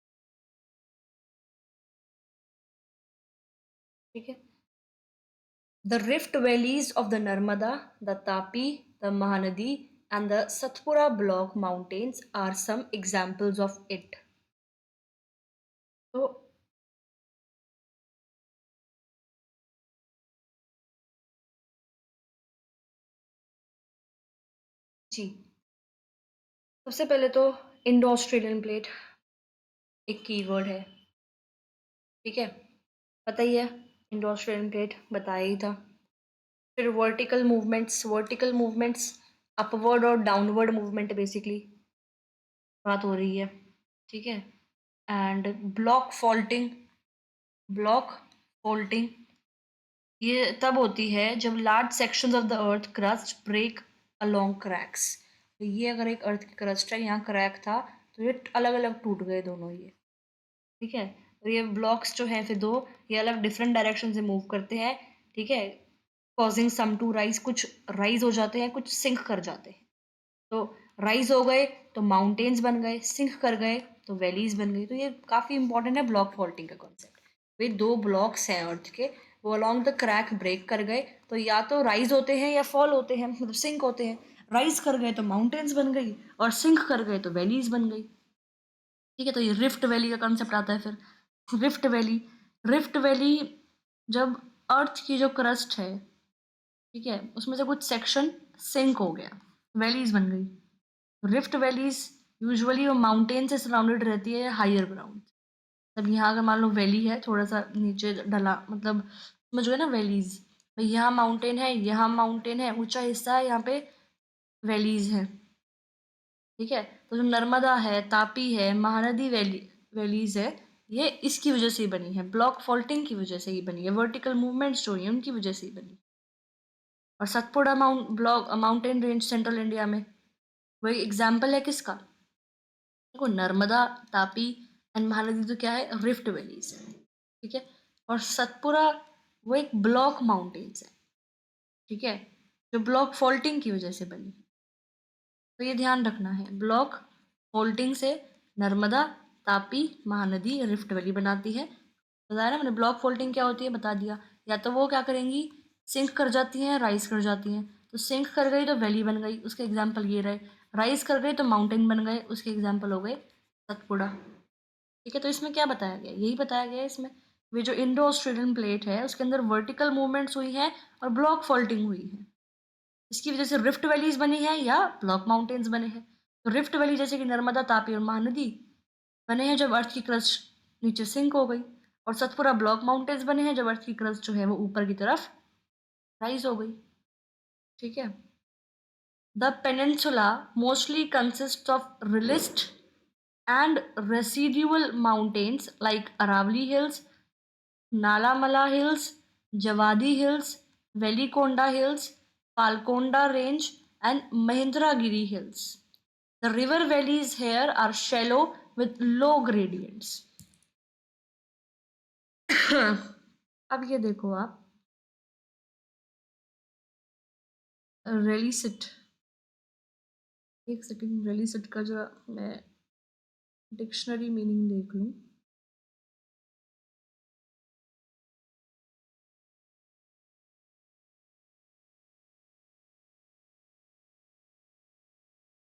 ठीक है। The rift valleys of the Narmada, the Tapi, the Mahanadi, and the Satpura Block mountains are some examples of it. तो जी, सबसे पहले तो Indo Australian plate एक keyword है, ठीक है, पता ही है, इंडो ऑस्ट्रेलियन प्लेट बताया ही था। फिर वर्टिकल मूवमेंट्स अपवर्ड और डाउनवर्ड मूवमेंट बेसिकली बात हो रही है, ठीक है। एंड ब्लॉक फॉल्टिंग ये तब होती है जब large sections of the earth crust break along cracks. तो ये अगर एक अर्थ की क्रस्ट है, यहाँ क्रैक था, तो ये अलग अलग टूट गए दोनों ये, ठीक है। और ये ब्लॉक्स जो हैं फिर दो, ये अलग डिफरेंट डायरेक्शन से मूव करते हैं, ठीक है, कॉजिंग सम टू राइज, कुछ राइज हो जाते हैं, कुछ सिंक कर जाते हैं। तो राइज हो गए तो माउंटेन्स बन गए, सिंक कर गए तो वैलीज बन गई। तो ये काफ़ी इंपॉर्टेंट है ब्लॉक फॉल्टिंग का कॉन्सेप्ट। वे दो ब्लॉक्स हैं अर्थ के, वो अलॉन्ग द क्रैक ब्रेक कर गए, तो या तो राइज होते हैं या फॉल होते हैं, मतलब सिंक होते हैं। राइज कर गए तो माउंटेन्स बन गई, और सिंक कर गए तो वैलीज बन गई, ठीक है। तो ये रिफ्ट वैली का कॉन्सेप्ट आता है फिर। रिफ्ट वैली जब अर्थ की जो क्रस्ट है, ठीक है, उसमें से कुछ सेक्शन सिंक हो गया, वैलीज बन गई। रिफ्ट वैलीज यूजुअली वो माउंटेन से सराउंडेड रहती है, हायर ग्राउंड। तब यहाँ अगर मान लो वैली है, थोड़ा सा नीचे ढला, मतलब समझ गए ना वैलीज, भाई यहाँ माउंटेन है, यहाँ माउंटेन है, ऊंचा हिस्सा है, यहाँ पे वैलीज है, ठीक है। तो जो नर्मदा है, तापी है, महानदी वैलीज है, ये इसकी वजह से ही बनी है, ब्लॉक फॉल्टिंग की वजह से ही बनी है, वर्टिकल मूवमेंट्स जो है उनकी वजह से ही बनी। और Satpura mountain range central India में, वही एग्जाम्पल है किसका? देखो नर्मदा, तापी एंड महानदी तो क्या है, रिफ्ट वैलीज है, ठीक है। और सतपुरा वो एक ब्लॉक माउंटेन्स है, ठीक है, जो ब्लॉक फॉल्टिंग की वजह से बनी। तो ये ध्यान रखना है, ब्लॉक फोल्डिंग से नर्मदा, तापी, महानदी रिफ्ट वैली बनाती है। बताया ना मैंने, ब्लॉक फोल्डिंग क्या होती है बता दिया। या तो वो क्या करेंगी, सिंक कर जाती हैं, राइज कर जाती हैं। तो सिंक कर गई तो वैली बन गई, उसके एग्जाम्पल ये रहे। राइज कर गई तो माउंटेन बन गए, उसके एग्जाम्पल हो गए सतपुड़ा, ठीक है। तो इसमें क्या बताया गया, यही बताया गया है इसमें। वे जो इंडो ऑस्ट्रेलियन प्लेट है उसके अंदर वर्टिकल मूवमेंट्स हुई हैं और ब्लॉक फॉल्टिंग हुई है, इसकी वजह से रिफ्ट वैलीज बनी है या ब्लॉक माउंटेन्स बने हैं। तो रिफ्ट वैली जैसे कि नर्मदा, तापी और महानदी बने हैं जब अर्थ की क्रस्ट नीचे सिंक हो गई, और सतपुरा ब्लॉक माउंटेन्स बने हैं जब अर्थ की क्रस्ट जो है वो ऊपर की तरफ राइज हो गई, ठीक है। The peninsula mostly consist of relict and residual mountains like Aravali Hills, Nalamala Hills, Javadi Hills, Velikonda Hills, Palkonda Range, and Mahendragiri Hills. The river valleys here are shallow with low gradients. अब ये देखो आप, रेलिसिट, एक second, रेलिसिट का जो मैं dictionary meaning देख लूँ।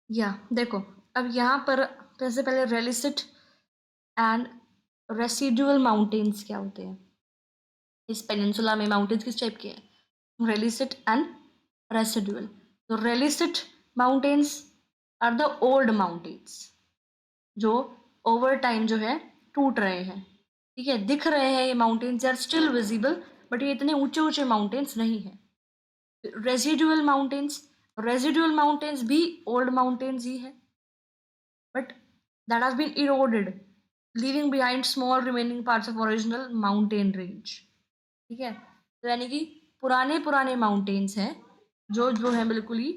या देखो, अब यहाँ पर सबसे पहले रेलिसिट एंड रेसिडुअल माउंटेन्स क्या होते हैं। इस पेनिनसुला में माउंटेन्स किस टाइप के हैं, रेलिसिट एंड रेसिडुअल। तो relict mountains are the old mountains जो ओवर टाइम जो है टूट रहे हैं, ठीक है, दिख रहे हैं ये mountains are still visible, but ये इतने ऊंचे ऊंचे माउंटेन्स नहीं है। रेजिडुअल माउंटेन्स भी ओल्ड माउंटेन्स ही है, but that has been eroded, leaving behind small remaining parts of original mountain range। ठीक है, तो यानी कि पुराने पुराने माउंटेन्स हैं जो जो है बिल्कुल ही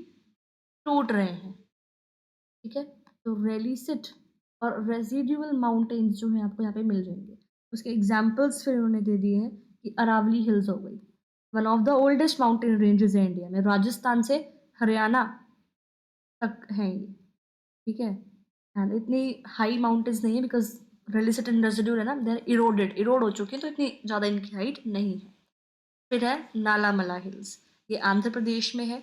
टूट रहे हैं। ठीक है, तो रेलिसिट और रेजिडुअल माउंटेन्स जो हैं आपको यहाँ पे मिल जाएंगे। उसके एग्जाम्पल्स फिर उन्होंने दे दिए हैं कि अरावली हिल्स हो गई, one of the oldest mountain ranges है इंडिया में, राजस्थान से हरियाणा तक है ये। ठीक है, एंड इतनी हाई माउंटेन्स नहीं है बिकॉज रेलिसिट एंड रेजिड्यूल है ना, दे इरोड हो चुके हैं, तो इतनी ज़्यादा इनकी हाइट नहीं है। फिर है नालामला हिल्स, ये आंध्र प्रदेश में है।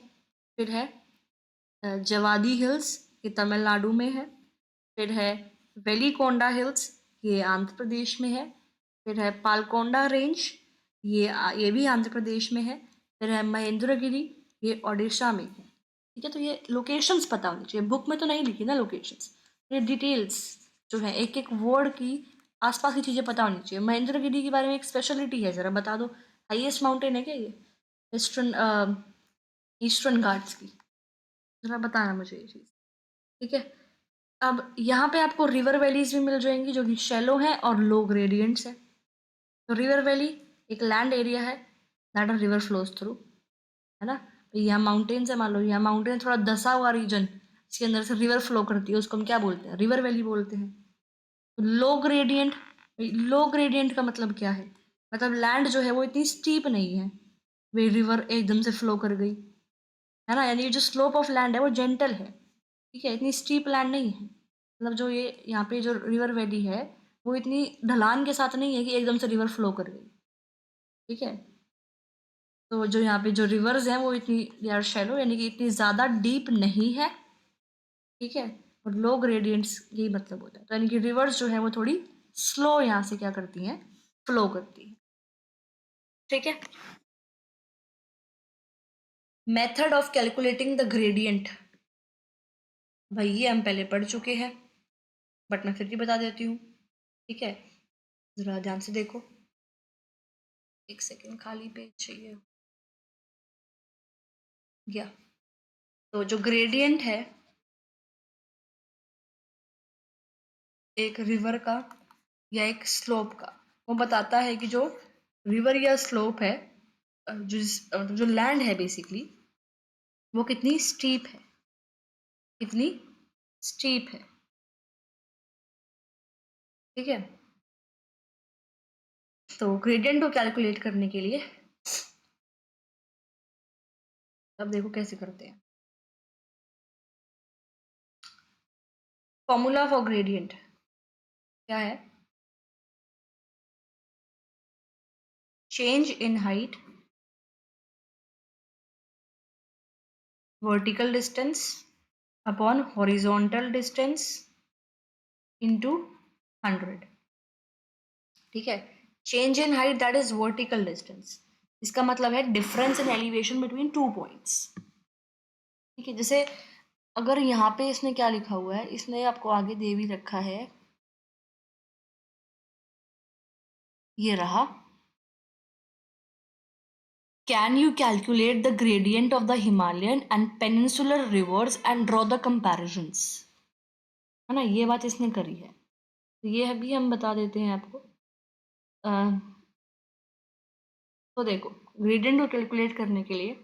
फिर है जवादी हिल्स, ये तमिलनाडु में है। फिर है वेलीकोंडा हिल्स, ये आंध्र प्रदेश में है। फिर है पालकोंडा रेंज, ये भी आंध्र प्रदेश में है। फिर है महेंद्रगिरी, ये ओडिशा में है। ठीक है, तो ये लोकेशंस पता होनी चाहिए, बुक में तो नहीं लिखी ना लोकेशंस, ये डिटेल्स जो है एक एक वर्ड की आसपास की चीज़ें पता होनी चाहिए। महेंद्रगिरी के बारे में एक स्पेशलिटी है, ज़रा बता दो, हाईएस्ट माउंटेन है क्या ये ईस्टर्न ईस्टर्न घाट्स की, ज़रा बताना मुझे ये चीज़। ठीक है, अब यहाँ पे आपको रिवर वैलीज भी मिल जाएंगी जो कि शैलो हैं और लो ग्रेडियंट्स हैं। तो रिवर वैली एक लैंड एरिया है that a river flows through, है ना। यहाँ माउंटेन्स है, मान लो यहाँ माउंटेन थोड़ा दसा हुआ रीजन, इसके अंदर से रिवर फ्लो करती है, उसको हम क्या बोलते हैं, रिवर वैली बोलते हैं। तो लो ग्रेडियंट का मतलब क्या है, मतलब लैंड जो है वो इतनी स्टीप नहीं है, वे रिवर एकदम से फ्लो कर गई, है ना, यानी जो स्लोप ऑफ लैंड है वो जेंटल है। ठीक है, इतनी स्टीप लैंड नहीं है, मतलब जो ये यहाँ पे जो रिवर वैली है वो इतनी ढलान के साथ नहीं है कि एकदम से रिवर फ्लो कर गई। ठीक है, तो जो यहाँ पे जो रिवर्स हैं वो इतनी दे आर शैलो, यानी कि इतनी ज़्यादा डीप नहीं है। ठीक है, और लो ग्रेडियंट्स यही मतलब होता है, तो यानी कि रिवर्स जो है वो थोड़ी स्लो यहाँ से क्या करती हैं, फ्लो करती हैं। ठीक है, method of calculating the gradient, भाई ये हम पहले पढ़ चुके हैं, बट मैं फिर भी बता देती हूँ। ठीक है, ज़रा ध्यान से देखो, एक सेकेंड खाली पेज चाहिए, गया। तो जो ग्रेडियंट है एक रिवर का या एक स्लोप का, वो बताता है कि जो रिवर या स्लोप है, जो लैंड है बेसिकली, वो कितनी स्टीप है, कितनी स्टीप है। ठीक है, तो ग्रेडियंट को कैलकुलेट करने के लिए अब देखो कैसे करते हैं। फॉर्मूला फॉर ग्रेडियंट क्या है, change in height vertical distance upon horizontal distance into 100। ठीक है, change in height that is vertical distance, इसका मतलब है difference in elevation between 2 points. ठीक है, जैसे अगर यहाँ पे इसने क्या लिखा हुआ है, इसने आपको आगे दे भी रखा है, ये रहा, can you calculate the gradient of the Himalayan and peninsular reverse and draw the comparisons, है ना, ये बात इसने करी है। तो ये भी हम बता देते हैं आपको। तो देखो, ग्रेडियंट को कैलकुलेट करने के लिए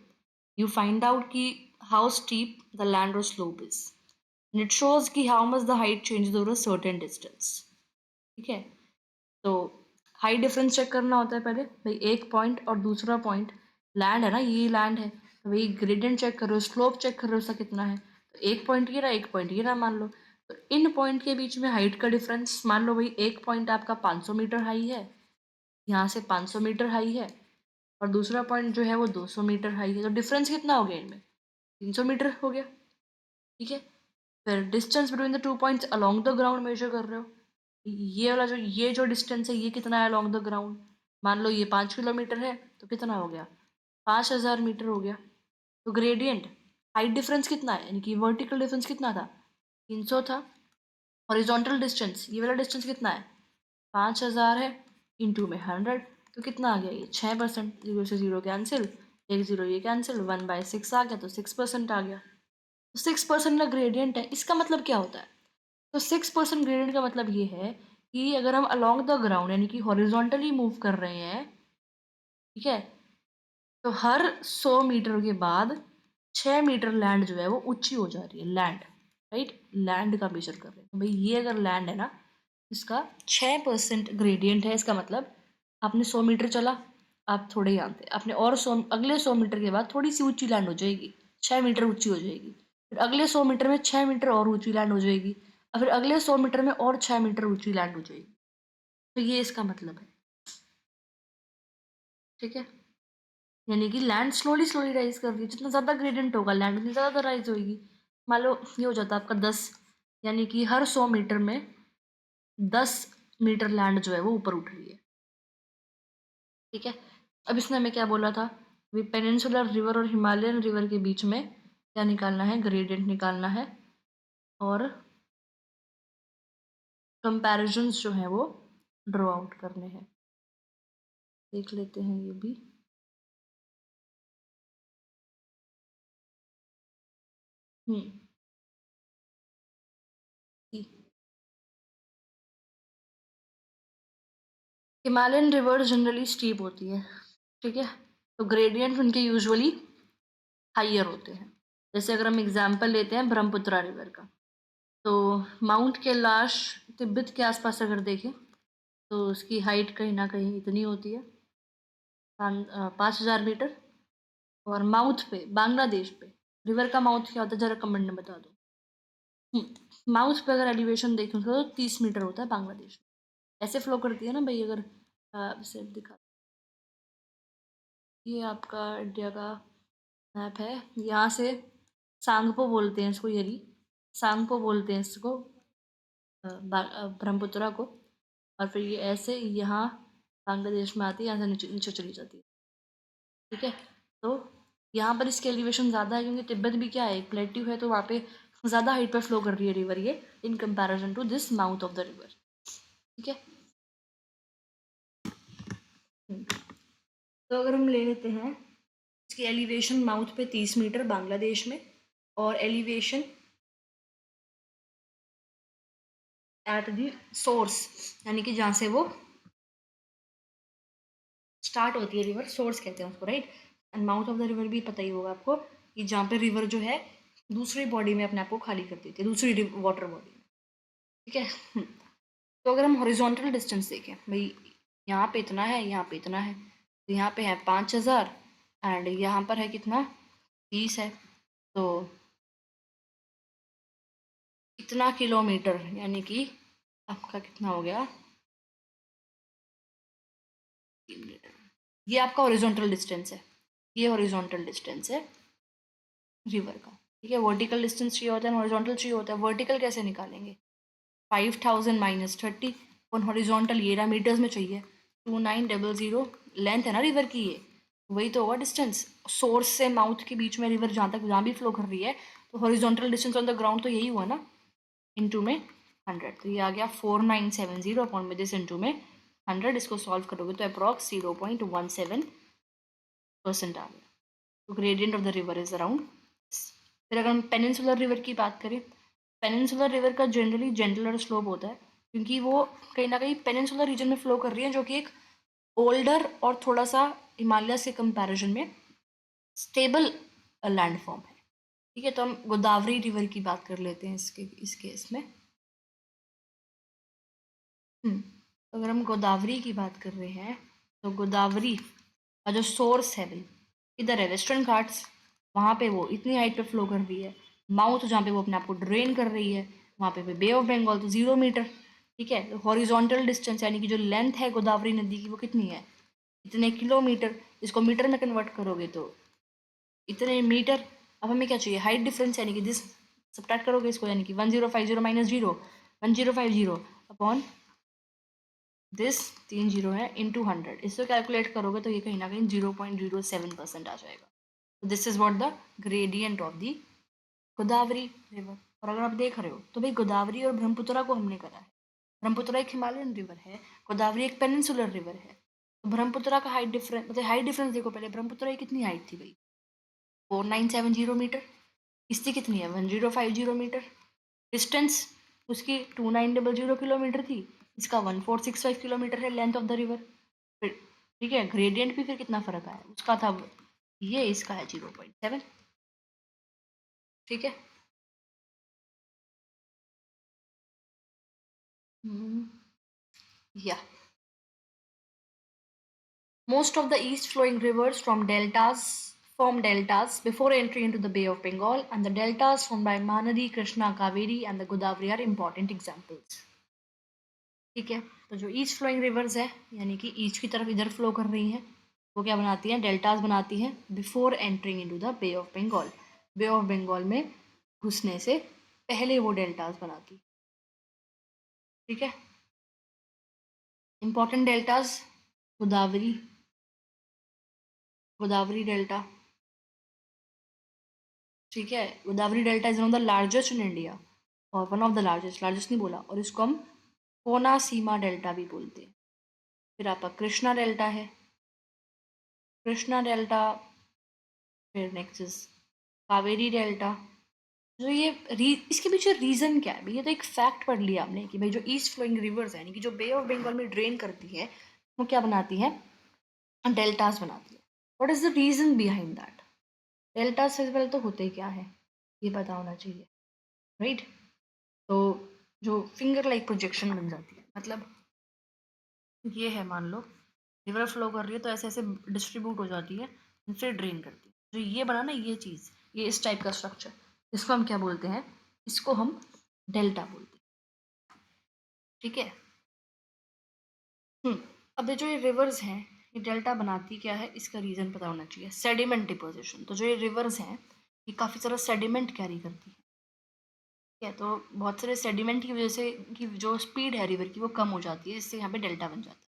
यू फाइंड आउट कि हाउ स्टीप द लैंड और slope is, and it shows कि how much the height change over a certain distance. ठीक है, तो हाइट डिफरेंस चेक करना होता है पहले, भाई एक पॉइंट और दूसरा पॉइंट लैंड है ना, ये लैंड है, तो भाई ग्रेडियंट चेक करो, स्लोप चेक करो उसका कितना है, तो एक पॉइंट ये रहा, एक पॉइंट ये रहा मान लो, तो इन पॉइंट के बीच में हाइट का डिफरेंस, मान लो भाई एक पॉइंट आपका 500 मीटर हाई है, यहाँ से 500 मीटर हाई है, और दूसरा पॉइंट जो है वो 200 मीटर हाई है, तो डिफरेंस कितना हो गया इनमें? 300 मीटर हो गया। ठीक है, फिर distance between the two points along the ground measure कर रहे हो, ये वाला ये जो डिस्टेंस है ये कितना है अलोंग द ग्राउंड? मान लो ये 5 किलोमीटर है, तो कितना हो गया? 5000 मीटर हो गया। तो ग्रेडियंट हाइट डिफरेंस कितना है, यानी कि वर्टिकल डिफरेंस कितना था? 300 था। हॉरिजॉन्टल डिस्टेंस, ये वाला डिस्टेंस कितना है? 5000 है, इंटू में 100, तो कितना आ गया ये? 6%। जीरो से जीरो कैंसिल, एक जीरो ये कैंसिल, 1/6 आ गया, तो 6% आ गया। तो 6% का ग्रेडियंट है, इसका मतलब क्या होता है? तो 6% ग्रेडियंट का मतलब ये है कि अगर हम अलोंग द ग्राउंड यानी कि हॉरिजॉन्टली मूव कर रहे हैं, ठीक है, तो हर 100 मीटर के बाद 6 मीटर लैंड जो है वो ऊंची हो जा रही है, लैंड, राइट, लैंड का मेजर कर रहे हैं। तो भाई ये अगर लैंड है ना, इसका 6% ग्रेडियंट है, इसका मतलब आपने 100 मीटर चला, आप थोड़े ही आते आपने, और 100 अगले 100 मीटर के बाद थोड़ी सी ऊंची लैंड हो जाएगी, 6 मीटर ऊंची हो जाएगी, फिर अगले 100 मीटर में 6 मीटर और ऊंची लैंड हो जाएगी, और फिर अगले 100 मीटर में और 6 मीटर ऊंची लैंड हो जाएगी। तो ये इसका मतलब है। ठीक है, यानी कि लैंड स्लोली स्लोली राइज कर रही है, जितना ज़्यादा ग्रेडियंट होगा लैंड उतनी ज़्यादा राइज होगी। मान लो ये हो जाता है आपका 10, यानी कि हर 100 मीटर में 10 मीटर लैंड जो है वो ऊपर उठ रही है। ठीक है, अब इसने हमें क्या बोला था? वे पेनिनसुलर रिवर और हिमालयन रिवर के बीच में क्या निकालना है? ग्रेडियंट निकालना है, और कंपैरिजंस जो हैं वो ड्रॉ आउट करने हैं। देख लेते हैं ये भी। हम्म हिमालयन रिवर जनरली स्टीप होती है, ठीक है, तो ग्रेडियंट उनके यूजुअली हाइयर होते हैं। जैसे अगर हम एग्जांपल लेते हैं ब्रह्मपुत्रा रिवर का, तो माउंट कैलाश तिब्बत के आसपास अगर देखें तो उसकी हाइट कहीं ना कहीं इतनी होती है, 5000 मीटर। और माउथ पे, बांग्लादेश पे रिवर का माउथ क्या होता है, जरा कमेंट में बता दो। माउथ पे अगर एलिवेशन देखें तो 30 मीटर होता है बांग्लादेश में। ऐसे फ्लो करती है ना भाई, अगर इसे दिखा, ये आपका इंडिया का मैप है, यहाँ से सांगपो बोलते हैं इसको, यरी सांगपो बोलते हैं इसको, ब्रह्मपुत्रा को, और फिर ये ऐसे यहाँ बांग्लादेश में आती है, यहाँ से नीचे नीचे चली जाती है। ठीक है, तो यहाँ पर इसकी एलिवेशन ज़्यादा है क्योंकि तिब्बत भी क्या है, एक प्लेट्यू है, तो वहाँ पे ज़्यादा हाइट पर फ्लो कर रही है रिवर ये, in comparison to this mouth of the river. ठीक है, तो अगर हम ले लेते हैं इसकी एलिवेशन माउथ पे 30 मीटर बांग्लादेश में, और एलिवेशन एट द सोर्स, यानी कि जहाँ से वो स्टार्ट होती है रिवर, सोर्स कहते हैं उसको, right. And mouth of the river भी पता ही होगा आपको कि जहाँ पे रिवर जो है दूसरी बॉडी में अपने आप को खाली कर देती है, दूसरी वाटर बॉडी में। ठीक है, तो अगर हम हॉरिजॉन्टल डिस्टेंस देखें भाई, यहाँ पे इतना है, यहाँ पे इतना है, तो यहाँ पे है 5000, एंड यहाँ पर है कितना? 30 है, तो इतना किलोमीटर, यानी कि आपका कितना हो गया? 3 मीटर। ये आपका हॉरिजॉन्टल डिस्टेंस है, ये हॉरिजॉन्टल डिस्टेंस है रिवर का। ठीक है, वर्टिकल डिस्टेंस चाहिए होता है, हॉरिजॉन्टल चाहिए होता है। वर्टिकल कैसे निकालेंगे? 5000 माइनस 30, और हॉरिजॉन्टल ये रहा मीटर्स में चाहिए, 2900 लेंथ है ना रिवर की, ये वही तो होगा डिस्टेंस सोर्स से माउथ के बीच में, रिवर जहाँ तक जहाँ भी फ्लो कर रही है, तो horizontal distance on the ground तो यही हुआ ना, इंटू में 100, तो ये आ गया 4970 अपॉन में दिस इंटू में 100। इसको सॉल्व करोगे तो अप्रॉक्स 0.17% आ गया। तो gradient of the river is around. फिर अगर हम पेनिनसुलर रिवर की बात करें, पेनिनसुलर रिवर का जनरली जेंटलर स्लोप होता है, क्योंकि वो कहीं ना कहीं पेनिनसुलर रीजन में फ्लो कर रही है, जो कि एक ओल्डर और थोड़ा सा हिमालय के कंपैरिजन में स्टेबल लैंडफॉर्म है। ठीक है, तो हम गोदावरी रिवर की बात कर लेते हैं इस केस में। तो अगर हम गोदावरी की बात कर रहे हैं, तो गोदावरी का जो सोर्स है भाई इधर है, वेस्टर्न घाट्स, वहाँ पे वो इतनी हाइट पे फ्लो कर रही है। माउथ जहाँ पे वो अपने आप को ड्रेन कर रही है, वहाँ पे बे ऑफ बंगाल तो 0 मीटर, ठीक है। हॉरिजॉन्टल डिस्टेंस यानी कि जो लेंथ है गोदावरी नदी की वो कितनी है, इतने किलोमीटर। इसको मीटर में कन्वर्ट करोगे तो इतने मीटर। अब हमें क्या चाहिए, हाइट डिफरेंस, यानी कि दिस सब्ट्रैक्ट करोगे इसको, यानी कि 1050 माइनस 0, 1050 अपॉन दिस, 3 जीरो है, इंटू 100। इसको कैलकुलेट करोगे तो ये कहीं ना कहीं 0.07% आ जाएगा। तो this is what the gradient of the Godavari river. और अगर आप देख रहे हो तो भाई गोदावरी और ब्रह्मपुत्रा को हमने करा है। ब्रह्मपुत्रा एक हिमालयन रिवर है, गोदावरी एक पेनिनसुलर रिवर है। तो ब्रह्मपुत्रा का हाइट डिफरेंस, मतलब हाइट डिफरेंस देखो पहले, ब्रह्मपुत्रा की कितनी हाइट थी भाई, 4970 मीटर। इसकी कितनी है, 1050 मीटर। डिस्टेंस उसकी 2900 किलोमीटर थी, इसका 1465 किलोमीटर है लेंथ ऑफ द रिवर। फिर ठीक है, ग्रेडियंट भी फिर कितना फर्क आया, उसका था ये, इसका है 0.7। ठीक है। या most of the east flowing rivers from deltas form deltas before entry into the Bay of Bengal, and the deltas formed by Manadi, Krishna, Kaveri and the Godavari are important examples. ठीक है, तो जो east flowing rivers है यानी कि east की तरफ इधर फ्लो कर रही हैं, वो क्या बनाती हैं, डेल्टास बनाती हैं before entering into the Bay of Bengal. Bay of Bengal में घुसने से पहले वो डेल्टास बनाती। ठीक है, important deltas, Godavari, Godavari delta. ठीक है, Godavari delta is one of the largest in India, और one of the largest, largest नहीं बोला, और इसको हम कोना सीमा डेल्टा भी बोलते हैं। फिर आपका कृष्णा डेल्टा है, कृष्णा डेल्टा। फिर नेक्स्ट इज कावेरी डेल्टा। जो ये इसके पीछे रीजन क्या है भाई, ये तो एक फैक्ट पढ़ लिया आपने कि भाई जो ईस्ट फ्लोइंग रिवर्स है यानी कि जो बे ऑफ बंगाल में ड्रेन करती है, वो क्या बनाती है, डेल्टास बनाती है। What is the reason behind that, deltas से पहले तो होते क्या है ये पता होना चाहिए, राइट। तो जो फिंगर लाइक प्रोजेक्शन बन जाती है, मतलब ये है, मान लो रिवर फ्लो कर रही है तो ऐसे ऐसे डिस्ट्रीब्यूट हो जाती है, फिर ड्रेन करती है। जो ये बना ना ये चीज़, ये इस टाइप का स्ट्रक्चर, इसको हम क्या बोलते हैं, इसको हम डेल्टा बोलते हैं। ठीक है। अब जो ये रिवर्स हैं, ये डेल्टा बनाती क्या है, इसका रीज़न पता होना चाहिए, सेडिमेंट डिपोजिशन। तो जो ये रिवर्स हैं ये काफ़ी सारा सेडिमेंट कैरी करती है। ठीक है, तो बहुत सारे सेडिमेंट की वजह से कि जो स्पीड है रिवर की वो कम हो जाती है, इससे यहाँ पे डेल्टा बन जाता है।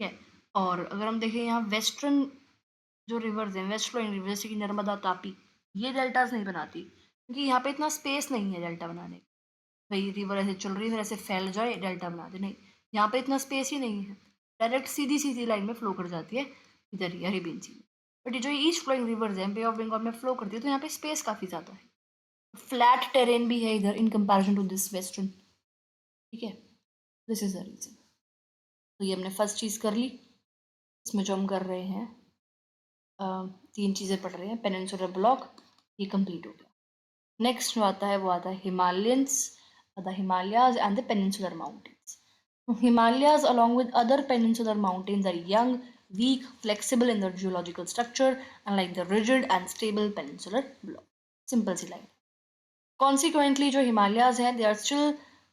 ठीक है, और अगर हम देखें यहाँ वेस्टर्न जो रिवर्स हैं, वेस्ट फ्लोइंग रिवर जैसे कि नर्मदा, तापी, ये डेल्टास नहीं बनाती क्योंकि यहाँ पे इतना स्पेस नहीं है डेल्टा बनाने का। भाई रिवर ऐसे चल रही है फिर ऐसे फैल जाए डेल्टा बना दे, नहीं, यहाँ पे इतना स्पेस ही नहीं है, डायरेक्ट सीधी सीधी लाइन में फ्लो कर जाती है इधर ही अरेबियन सी में। बट ये जो ईस्ट फ्लोइंग रिवर्स हैं बे ऑफ बंगाल में फ्लो करती है तो यहाँ पे स्पेस काफ़ी ज़्यादा है, फ्लैट टेरेन भी है इधर in comparison to this western. ठीक है, दिस इज द रीजन। तो ये हमने फर्स्ट चीज़ कर ली। इसमें जो हम कर रहे हैं, तीन चीज़ें पढ़ रहे हैं, पेनिनसुलर ब्लॉक, ये कंप्लीट हो गया। नेक्स्ट जो आता है वो आता है Himalayans, the Himalayas and the peninsular mountains. Himalayas, along with other peninsular mountains, are young, weak, flexible in their geological structure, unlike the rigid and stable peninsular block. Simple C line. Consequently, जो Himalayas हैं, they are still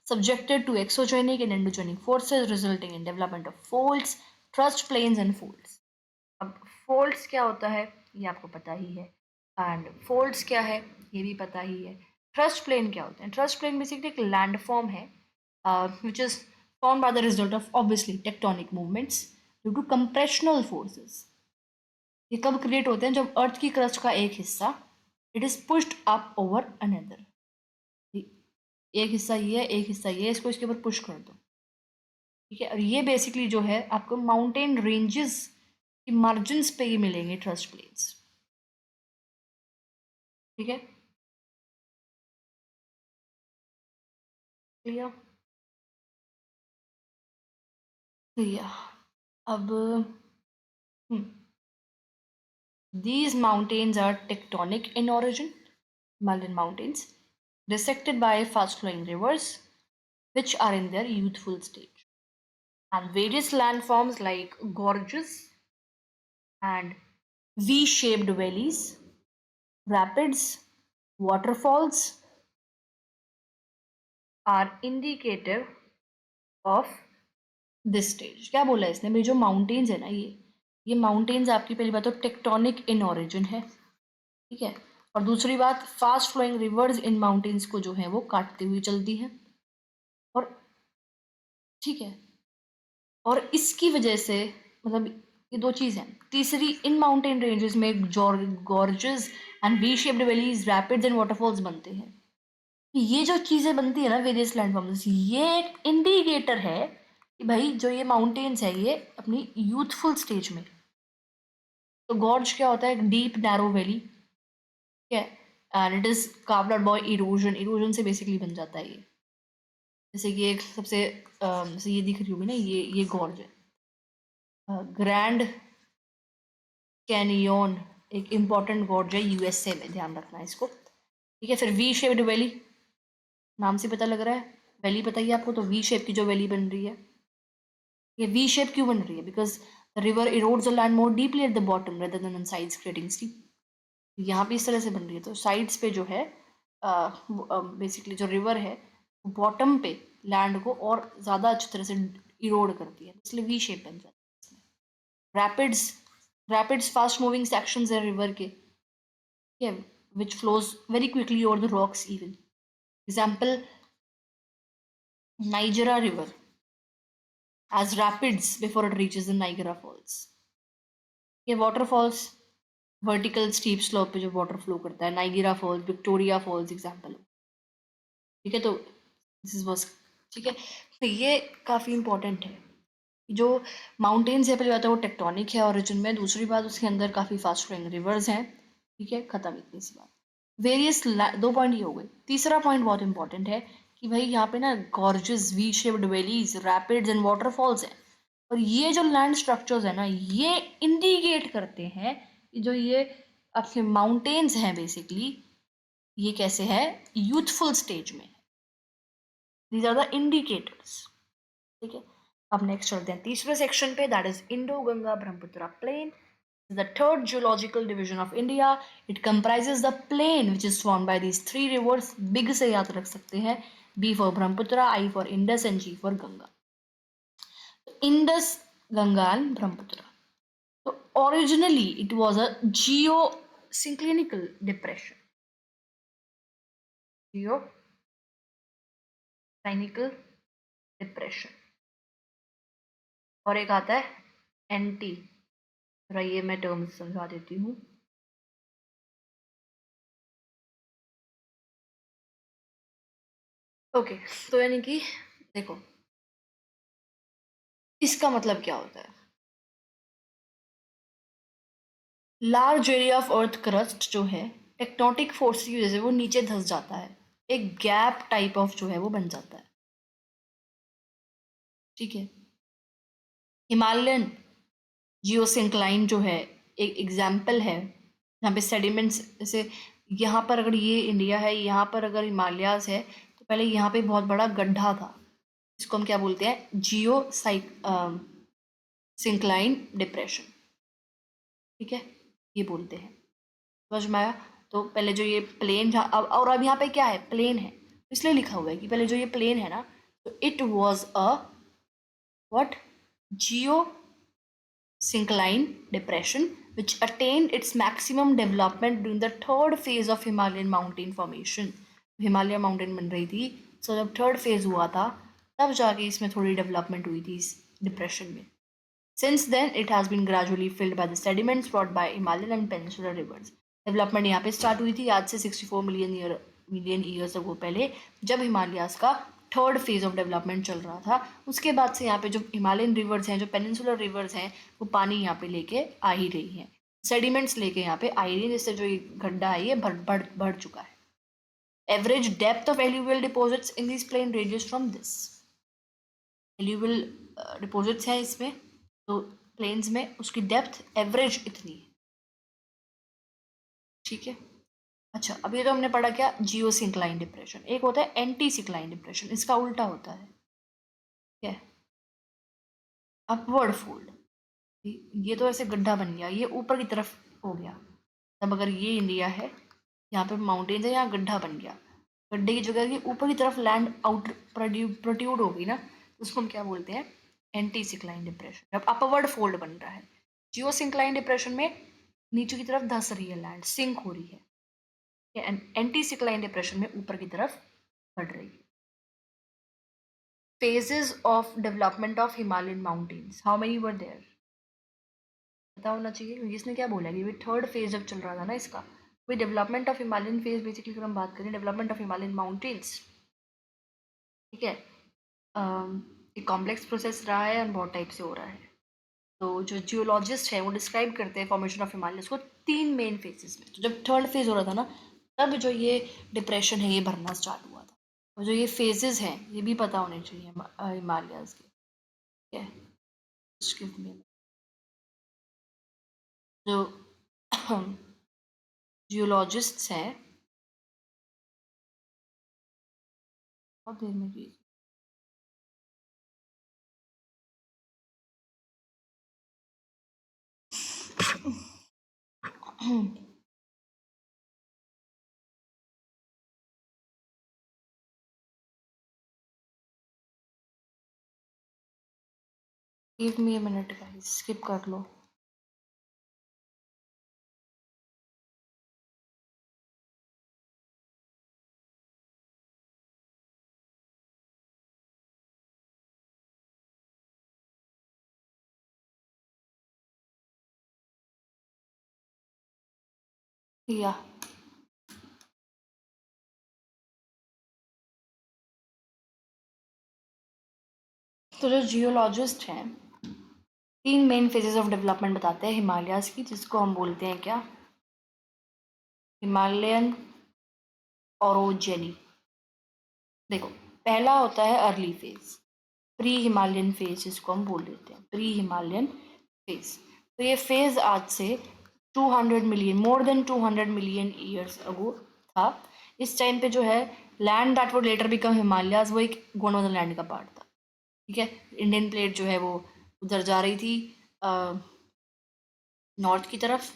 subjected to exogenic and endogenic forces, resulting in development of folds, thrust plains and folds. अब folds क्या होता है ये आपको पता ही है, and folds क्या है ये भी पता ही है। thrust plain क्या होता है, thrust plain basically एक landform है, which is formed by the result of obviously tectonic movements due to compressional forces. ये कब क्रिएट होते हैं, जब अर्थ की क्रस्ट का एक हिस्सा it is pushed up over another. एक हिस्सा ये है, एक हिस्सा ये है, इसको इसके ऊपर पुश कर दो। ठीक है, और ये बेसिकली जो है आपको माउंटेन रेंजेस की मार्जिन्स पे ही मिलेंगे ट्रस्ट प्लेन्स। ठीक है, क्लियर, क्लियर। अब these mountains are tectonic in origin, Himalayan mountains, dissected by fast flowing rivers, which are in their youthful stage. And various landforms like gorges and V shaped valleys, rapids, waterfalls, are indicative of this stage. क्या बोला है इसने भाई, जो mountains है ना, ये mountains आपकी पहली बात तो टेक्टोनिक इन ओरिजिन है, ठीक है। और दूसरी बात, fast flowing rivers in mountains को जो है वो काटते हुए चलती है, और ठीक है, और इसकी वजह से मतलब ये दो चीज़ हैं। तीसरी, इन माउंटेन रेंजेस में gorges and V shaped valleys, rapids and waterfalls बनते हैं। ये जो चीज़ें बनती है ना वेरियस लैंडफॉर्म्स, ये एक इंडिकेटर है कि भाई जो ये माउंटेन्स है ये अपनी यूथफुल स्टेज में। तो गॉर्ज क्या होता है, एक डीप नैरो वैली, ठीक है, and it is carved out by erosion. Erosion से बेसिकली बन जाता है ये। जैसे कि एक सबसे जैसे ये दिख रही होगी ना, ये गॉर्ज है, ग्रैंड कैनियन एक इम्पॉर्टेंट गॉर्ज है यूएसए में, ध्यान रखना है इसको, ठीक है। फिर वी शेप्ड वैली, नाम से पता लग रहा है वैली पता ही है आपको, तो वी शेप की जो वैली बन रही है, ये वी शेप क्यों बन रही है, because the river erodes the land more deeply at the bottom rather than on sides creating steep. यहाँ पे इस तरह से बन रही है, तो साइड्स पे जो है बेसिकली जो रिवर है बॉटम पे लैंड को और ज़्यादा अच्छी तरह से इरोड करती है, इसलिए वी शेप बन जाती है। रैपिड्स फास्ट मूविंग सेक्शंस है रिवर के, ठीक है, which flows very quickly over the rocks even. Example, Niagara river as rapids before it reaches the Niagara Falls. ये waterfalls vertical steep slope पे जो water flow करता है, नाइगेरा फॉल्स, विक्टोरिया फॉल्स एग्जाम्पल, ठीक है। तो दिस वाज, ठीक है। तो ये काफ़ी इंपॉर्टेंट है। जो माउंटेन्स है पहली बात है वो टेक्टोनिक है ओरिजिन में, दूसरी बात उसके अंदर काफ़ी फास्ट फ्लोइंग रिवर्स हैं, ठीक है, खत्म, इतनी सी बात। वेरियस दो पॉइंट ये हो गए। तीसरा पॉइंट बहुत इंपॉर्टेंट है कि भाई यहाँ पे ना gorges V shaped valleys, rapids and waterfalls हैं, और ये जो लैंड स्ट्रक्चर्स है ना ये इंडिकेट करते हैं कि जो ये आपके माउंटेन्स हैं बेसिकली ये कैसे है, यूथफुल स्टेज में। दीज आर द इंडिकेटर्स, ठीक है। अब नेक्स्ट चलते हैं तीसरे सेक्शन पे, that is Indo Ganga Brahmaputra plain, the third geological division of India. It comprises the plain which is formed by these three rivers. Big से याद रख सकते हैं, B for Brahmaputra, I for Indus and G for Ganga. Indus, Ganga and Brahmaputra. So originally it was a geosynclinal depression. Geosynclinal depression. और एक आता है anti, जरा ये मैं टर्म्स समझा देती हूँ। ओके, तो यानी कि देखो इसका मतलब क्या होता है, large area of earth crust जो है टेक्टोनिक फोर्स की वजह से वो नीचे धंस जाता है, एक गैप टाइप ऑफ जो है वो बन जाता है, ठीक है। हिमालयन जियोसिंक्लाइन जो है एक एग्जाम्पल है जहाँ पे सेडिमेंट्स, जैसे यहाँ पर अगर ये इंडिया है, यहाँ पर अगर हिमालयाज है, तो पहले यहाँ पे बहुत बड़ा गड्ढा था, इसको हम क्या बोलते हैं, जियो सिंक्लाइन डिप्रेशन, ठीक है, ये बोलते हैं। समझ में आया। तो पहले जो ये प्लेन जहाँ अब यहाँ पे क्या है, प्लेन है, इसलिए लिखा हुआ है कि पहले जो ये प्लेन है ना, तो it was a what, Jio syncline depression which attained its maximum development during the third phase of Himalayan mountain formation. Himalaya mountain बन रही थी, so जब थर्ड फेज हुआ था तब जाके इसमें थोड़ी डेवलपमेंट हुई थी इस डिप्रेशन में। Since then it has been gradually filled by the sediments brought by Himalayan and Peninsular rivers. Development यहाँ पे स्टार्ट हुई थी आज से 64 मिलियन ईयर्स अगो पहले, जब हिमालयास का थर्ड फेज ऑफ डेवलपमेंट चल रहा था। उसके बाद से यहाँ पे जो हिमालयन रिवर्स हैं, जो पेनिनसुलर रिवर्स हैं, वो पानी यहाँ पे लेके आ ही रही हैं, सेडिमेंट्स लेके यहाँ पे आ ही रही है, जिससे जो ये गड्ढा है ये बढ़ चुका है। Average depth of alluvial deposits in this plain ranges from this, alluvial deposits हैं इसमें, तो प्लेन्स में उसकी डेप्थ एवरेज इतनी है, ठीक है। अच्छा, अभी तो हमने पढ़ा क्या, जियो सिंक्लाइन डिप्रेशन, एक होता है एंटी सिंक्लाइन डिप्रेशन, इसका उल्टा होता है, ठीक है, अपवर्ड फोल्ड। ये तो ऐसे गड्ढा बन गया, ये ऊपर की तरफ हो गया, तब अगर ये इंडिया है, यहाँ पे माउंटेन्स है, यहाँ गड्ढा बन गया, गड्ढे की जगह की ऊपर की तरफ लैंड आउट प्रोट्यूड होगी ना, उसको हम क्या बोलते हैं, एंटी सिक्लाइन डिप्रेशन। जब अपवर्ड फोल्ड बन रहा है, जियो सिंक्लाइन डिप्रेशन में नीचे की तरफ धस रही है लैंड, सिंक हो रही है, एंटी सिक्लाइन डिप्रेशन में ऊपर की तरफ बढ़ रही है। phases of development of Himalayan mountains, how many were there? पता होना चाहिए, क्योंकि इसने क्या बोला कि थर्ड फेज जब चल रहा था ना इसका, वही development of Himalayan phase basically अगर हम बात करें डेवलपमेंट ऑफ हिमालयन माउंटेन्स, ठीक है, एक कॉम्प्लेक्स प्रोसेस रहा है और बहुत टाइप से हो रहा है। तो जो जियोलॉजिस्ट है वो डिस्क्राइब करते हैं फॉर्मेशन ऑफ हिमालयस को 3 मेन फेजेस में। तो जब थर्ड फेज हो रहा था ना, तब जो ये डिप्रेशन है ये भरना स्टार्ट हुआ था। और जो ये फेजेस हैं ये भी पता होने चाहिए हिमालयाज के, ठीक है। Excuse me. जो जियोलॉजिस्ट्स हैं, बहुत देर में की give me a minute guys, skip कर लो। या तो जो जियोलॉजिस्ट हैं 3 मेन फेजेस ऑफ डेवलपमेंट बताते हैं हिमालयाज की, जिसको हम बोलते हैं क्या, हिमालयन ओरोजेनी। देखो, पहला होता है early phase, pre Himalayan phase, जिसको हम बोल देते हैं प्री हिमालयन फेज। तो ये फेज आज से 200 million, more than 200 million years ago था। इस टाइम पे जो है land that would letter become Himalayas वो एक गोंडवाना लैंड का पार्ट था, ठीक है। इंडियन प्लेट जो है वो उधर जा रही थी नॉर्थ की तरफ,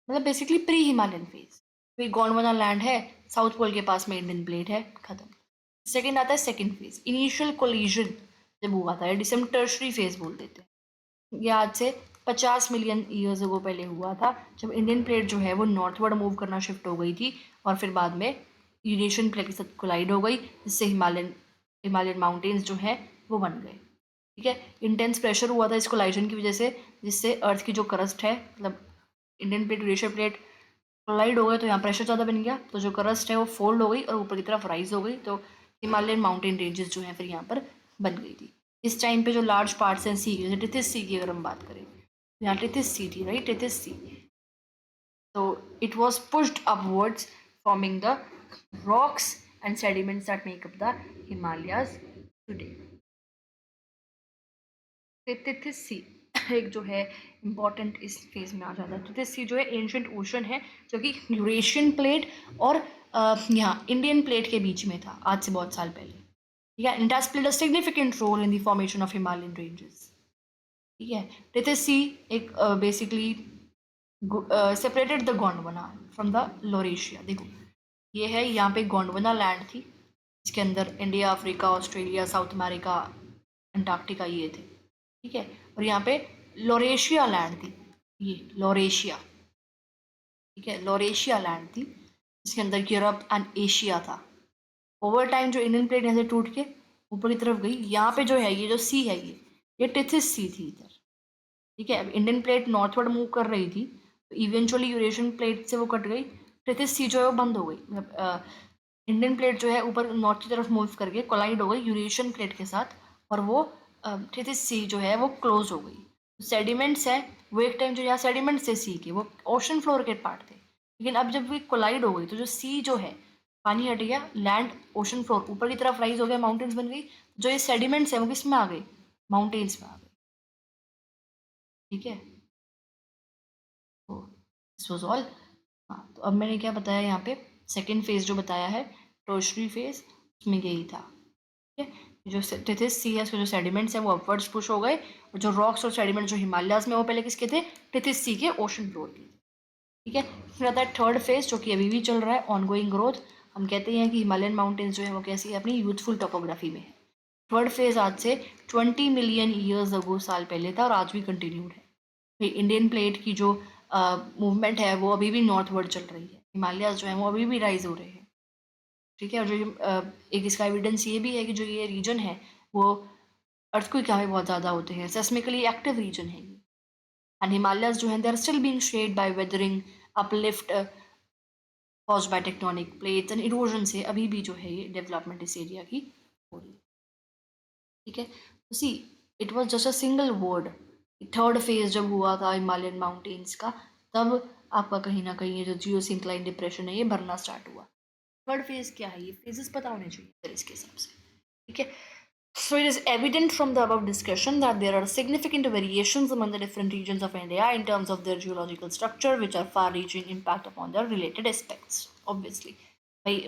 मतलब बेसिकली प्री हिमालयन फेज। फिर गोंडवाना लैंड है, साउथ पोल के पास में इंडियन प्लेट है, खत्म। सेकेंड आता है सेकेंड फेज, इनिशियल कोलिजन जब हुआ था, जिसे हम टर्शरी फेज बोल देते हैं। ये आज से 50 मिलियन ईयर्स अगो पहले हुआ था, जब इंडियन प्लेट जो है वो नॉर्थवर्ड मूव करना शिफ्ट हो गई थी, और फिर बाद में यूरेशियन प्लेट के साथ कोलाइड हो गई, जिससे हिमालयन माउंटेन्स जो है वो बन गए, ठीक है। इंटेंस प्रेशर हुआ था इस कोलाइजन की वजह से, जिससे अर्थ की जो क्रस्ट है, मतलब Indian plate Eurasian plate collide हो गए, तो यहाँ प्रेशर ज़्यादा बन गया, तो जो क्रस्ट है वो फोल्ड हो गई और ऊपर की तरफ राइज हो गई, तो हिमालयन माउंटेन रेंजेस जो हैं फिर यहाँ पर बन गई थी। इस टाइम पे जो लार्ज पार्ट्स हैं सी, जैसे टिथिस सी की अगर हम बात करें, यहाँ टिथिस सी थी, राइट, टिथिस सी। तो it was pushed upwards forming the rocks and sediments that make up the Himalayas today. Tethys sea एक जो है इम्पॉर्टेंट इस फेज में आ जाता है। टिथिस सी जो है एंशिएंट ओशन है, जो कि यूरेशियन प्लेट और यहाँ इंडियन प्लेट के बीच में था आज से बहुत साल पहले, ठीक है। It has played a significant role in the formation of Himalayan ranges, ठीक है। टिथिस सी एक basically separated the Gondwana from the Laurasia. देखो, ये है, यहाँ पे गोंडवाना लैंड थी, इसके अंदर India, Africa, Australia, south America, Antarctica ये थे, ठीक है। और यहाँ पे लोरेशिया लैंड थी, ये लोरेशिया, ठीक है, लोरेशिया लैंड थी, जिसके अंदर यूरोप एंड एशिया था। ओवर टाइम जो इंडियन प्लेट यहाँ से टूट के ऊपर की तरफ गई, यहाँ पे जो है ये जो सी है ये टिथिस सी थी इधर, ठीक है। अब इंडियन प्लेट नॉर्थवर्ड मूव कर रही थी, तो इवेंचुअली यूरेशियन प्लेट से वो कट गई, टिथिस सी जो है वो बंद हो गई, मतलब इंडियन प्लेट जो है ऊपर नॉर्थ की तरफ मूव करके कोलाइड हो गई यूरेशियन प्लेट के साथ, और वो टिथिस सी जो है वो क्लोज हो गई। सेडिमेंट्स है वो एक टाइम जो यहाँ सेडिमेंट्स थे सी के, वो ओशन फ्लोर के पार्ट थे, लेकिन अब जब वो कोलाइड हो गई तो जो सी जो है, पानी हट गया, लैंड ओशन फ्लोर ऊपर की तरफ राइज हो गया, माउंटेन्स बन गई, जो ये सेडिमेंट्स है वो किस में आ गई, माउंटेन्स में आ गई, ठीक है। तो दिस वाज ऑल। हाँ, तो अब मैंने क्या बताया यहाँ पे, सेकेंड फेज जो बताया है टर्शरी फेज, उसमें यही था, ठीक है। जो टिथिस सी है, उसके जो सेडिमेंट्स हैं वो अपवर्ड्स पुश हो गए, और जो रॉक्स और सेडिमेंट जो हिमालयाज में वो पहले किसके थे, टिथिस सी के ओशन फ्लोर के, ठीक है। फिर आता है थर्ड फेज, जो कि अभी भी चल रहा है, ऑनगोइंग ग्रोथ। हम कहते हैं कि हिमालयन माउंटेन्स जो है वो कैसी है, अपनी यूथफुल टोपोग्राफी में है। थर्ड फेज आज से 20 मिलियन ईयर्स अगो, साल पहले था, और आज भी कंटिन्यूड है। इंडियन प्लेट की जो मूवमेंट है वो अभी भी नॉर्थवर्ड चल रही है, हिमालयाज जो है वो अभी भी राइज हो रहे हैं। ठीक है, और जो एक इसका एविडेंस ये भी है कि जो ये रीजन है वो अर्थक्वेक यहाँ पे बहुत ज़्यादा होते हैं, सेस्मिकली एक्टिव रीजन है ये। एंड हिमालयाज जो है they are still being shaped by weathering, uplift caused by tectonic plates and erosion से अभी भी जो है ये डेवलपमेंट इस एरिया की हो रही है। ठीक है, तो see it was just a single word. Third phase जब हुआ था हिमालयन माउंटेन्स का, तब आपका कहीं ना कहीं ये जो जियो सिंक्लाइन डिप्रेशन है ये भरना स्टार्ट हुआ। थर्ड फेज क्या है, ये फेजेस पता होने चाहिए फिर इसके हिसाब से। ठीक है, so it is evident from the above discussion that there are significant variations among the different regions of India in terms of their geological structure, which are far-reaching impact upon their related aspects. Obviously, भाई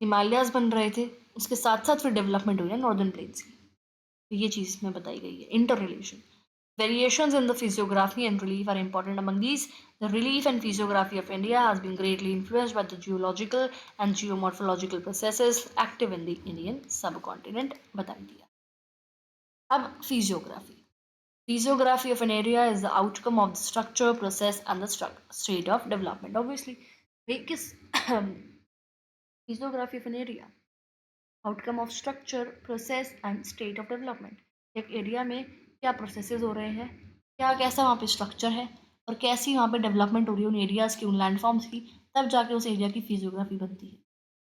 हिमालयाज बन रहे थे, उसके साथ साथ फिर development हुई है नॉर्दर्न प्लेन्स की, तो ये चीज़ इसमें बताई गई है, inter relation. Variations in the physiography and relief are important among these. The relief and physiography of India has been greatly influenced by the geological and geomorphological processes active in the Indian subcontinent. बता दिया। अब physiography of an area is the outcome of the structure, process and the state of development. Obviously, किस physiography of an area, outcome of structure, process and state of development. एक area में क्या processes हो रहे हैं, क्या कैसा वहाँ पे स्ट्रक्चर है और कैसी वहाँ पे डेवलपमेंट हो रही है उन एरियाज़ की, उन लैंडफॉर्म्स की, तब जाके उस एरिया की फिजियोग्राफी बनती है।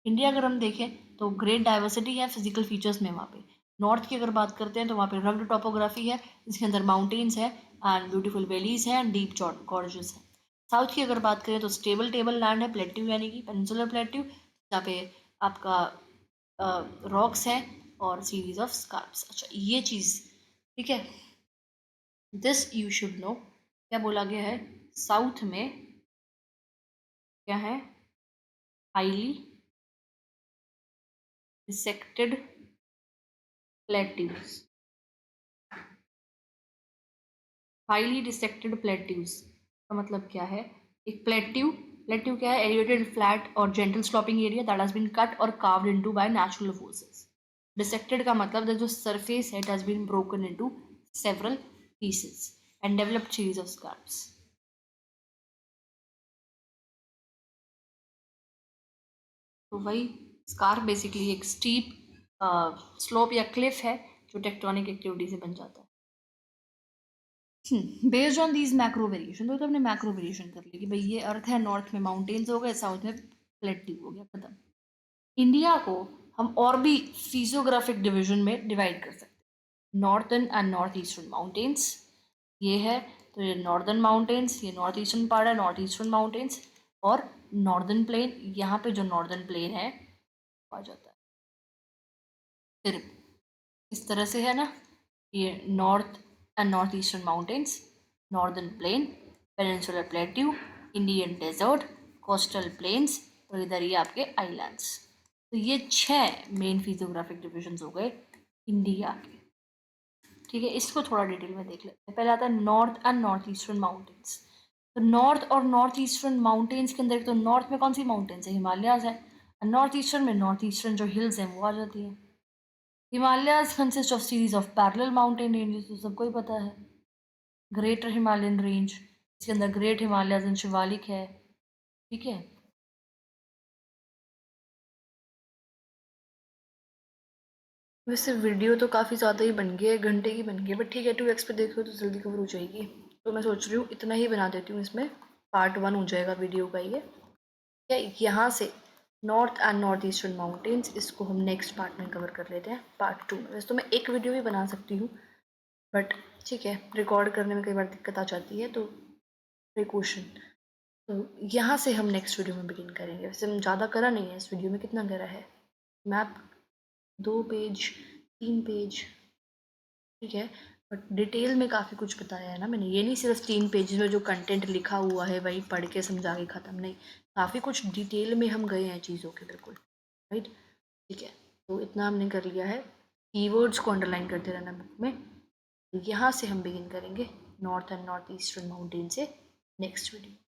इंडिया अगर हम देखें तो ग्रेट डाइवर्सिटी है फिजिकल फीचर्स में। वहाँ पे नॉर्थ की अगर बात करते हैं तो वहाँ पे रग्ड टोपोग्राफी है, जिसके अंदर माउंटेन्स है एंड ब्यूटीफुल वैलीज है एंड डीप गॉर्जेस है। साउथ की अगर बात करें तो स्टेबल टेबल लैंड है, प्लेट्यू यानी कि पेनिनसुलर प्लेट्यू, जहाँ पे आपका रॉक्स हैं और सीरीज ऑफ स्कार्प्स। अच्छा ये चीज़ ठीक है, दिस यू शुड नो। क्या बोला गया है, साउथ में क्या है, highly dissected plateaus. Highly dissected plateaus का मतलब क्या है, एक प्लेट्यू, प्लेट्यू क्या है, एलिवेटेड फ्लैट और gentle sloping area that has been cut और carved into by natural forces. Dissected का मतलब जो सरफेस है, it has been broken into several pieces and developed series of scarps. तो वही स्कार्प बेसिकली एक स्टीप स्लोप या क्लिफ है जो टेक्टोनिक एक्टिविटी से बन जाता है। Based on these macro variation, तो हमने मैक्रो वेरिएशन कर ली कि भाई ये अर्थ है, नॉर्थ में माउंटेन्स हो गए, साउथ में प्लेट्यू हो गया, खत्म। इंडिया को हम और भी फिजियोग्राफिक डिवीजन में डिवाइड कर सकते हैं, northern and north eastern mountains. ये है तो ये नॉर्दर्न माउंटेन्स, ये नॉर्थ ईस्टर्न पार्ट है, नॉर्थ ईस्टर्न माउंटेन्स और नॉर्दर्न प्लेन। यहाँ पे जो नॉर्दर्न प्लेन है आ जाता है, फिर इस तरह से है ना, ये north and north eastern mountains, northern plain, peninsular plateau, Indian desert, coastal plains और इधर ये आपके आइलैंड्स। तो ये 6 मेन फिजियोग्राफिक डिविजन्स हो गए इंडिया के। ठीक है, इसको थोड़ा डिटेल में देख लेते हैं। पहले आता है north and north eastern mountains. तो नॉर्थ और नॉर्थ ईस्टर्न माउंटेन्स के अंदर तो नॉर्थ में कौन सी माउंटेन्स है, हिमालयाज है, और नॉर्थ ईस्टर्न में नॉर्थ ईस्टर्न जो हिल्स हैं वो आ जाती हैं। Himalayas consist of series of parallel mountain ranges, तो सबको ही पता है। ग्रेटर हिमालयन रेंज, इसके अंदर ग्रेट हिमालयाज एंड शिवालिक है। ठीक है, वैसे वीडियो तो काफ़ी ज़्यादा ही बन गई है, घंटे की बन गई है, बट ठीक है 2x पे देखो तो जल्दी कवर हो जाएगी। तो मैं सोच रही हूँ इतना ही बना देती हूँ, इसमें पार्ट 1 हो जाएगा वीडियो का ये। क्या यहाँ से north and north eastern mountains, इसको हम नेक्स्ट पार्ट में कवर कर लेते हैं, पार्ट 2 में। वैसे तो मैं एक वीडियो भी बना सकती हूँ, बट ठीक है रिकॉर्ड करने में कई बार दिक्कत आ जाती है, तो प्रिकॉशन। तो यहाँ से हम नेक्स्ट वीडियो में बिगिन करेंगे। वैसे हम ज़्यादा करा नहीं है इस वीडियो में, कितना करा है, मैप 2 पेज 3 पेज, ठीक है, बट डिटेल में काफ़ी कुछ बताया है ना मैंने। ये नहीं सिर्फ 3 पेजेस में जो कंटेंट लिखा हुआ है वही पढ़ के समझा के ख़त्म, नहीं, काफ़ी कुछ डिटेल में हम गए हैं चीज़ों के, बिल्कुल राइट। ठीक है, तो इतना हमने कर लिया है। कीवर्ड्स को अंडरलाइन करते रहना बुक में। यहाँ से हम बिगिन करेंगे north and north eastern mountain से नेक्स्ट वीडियो।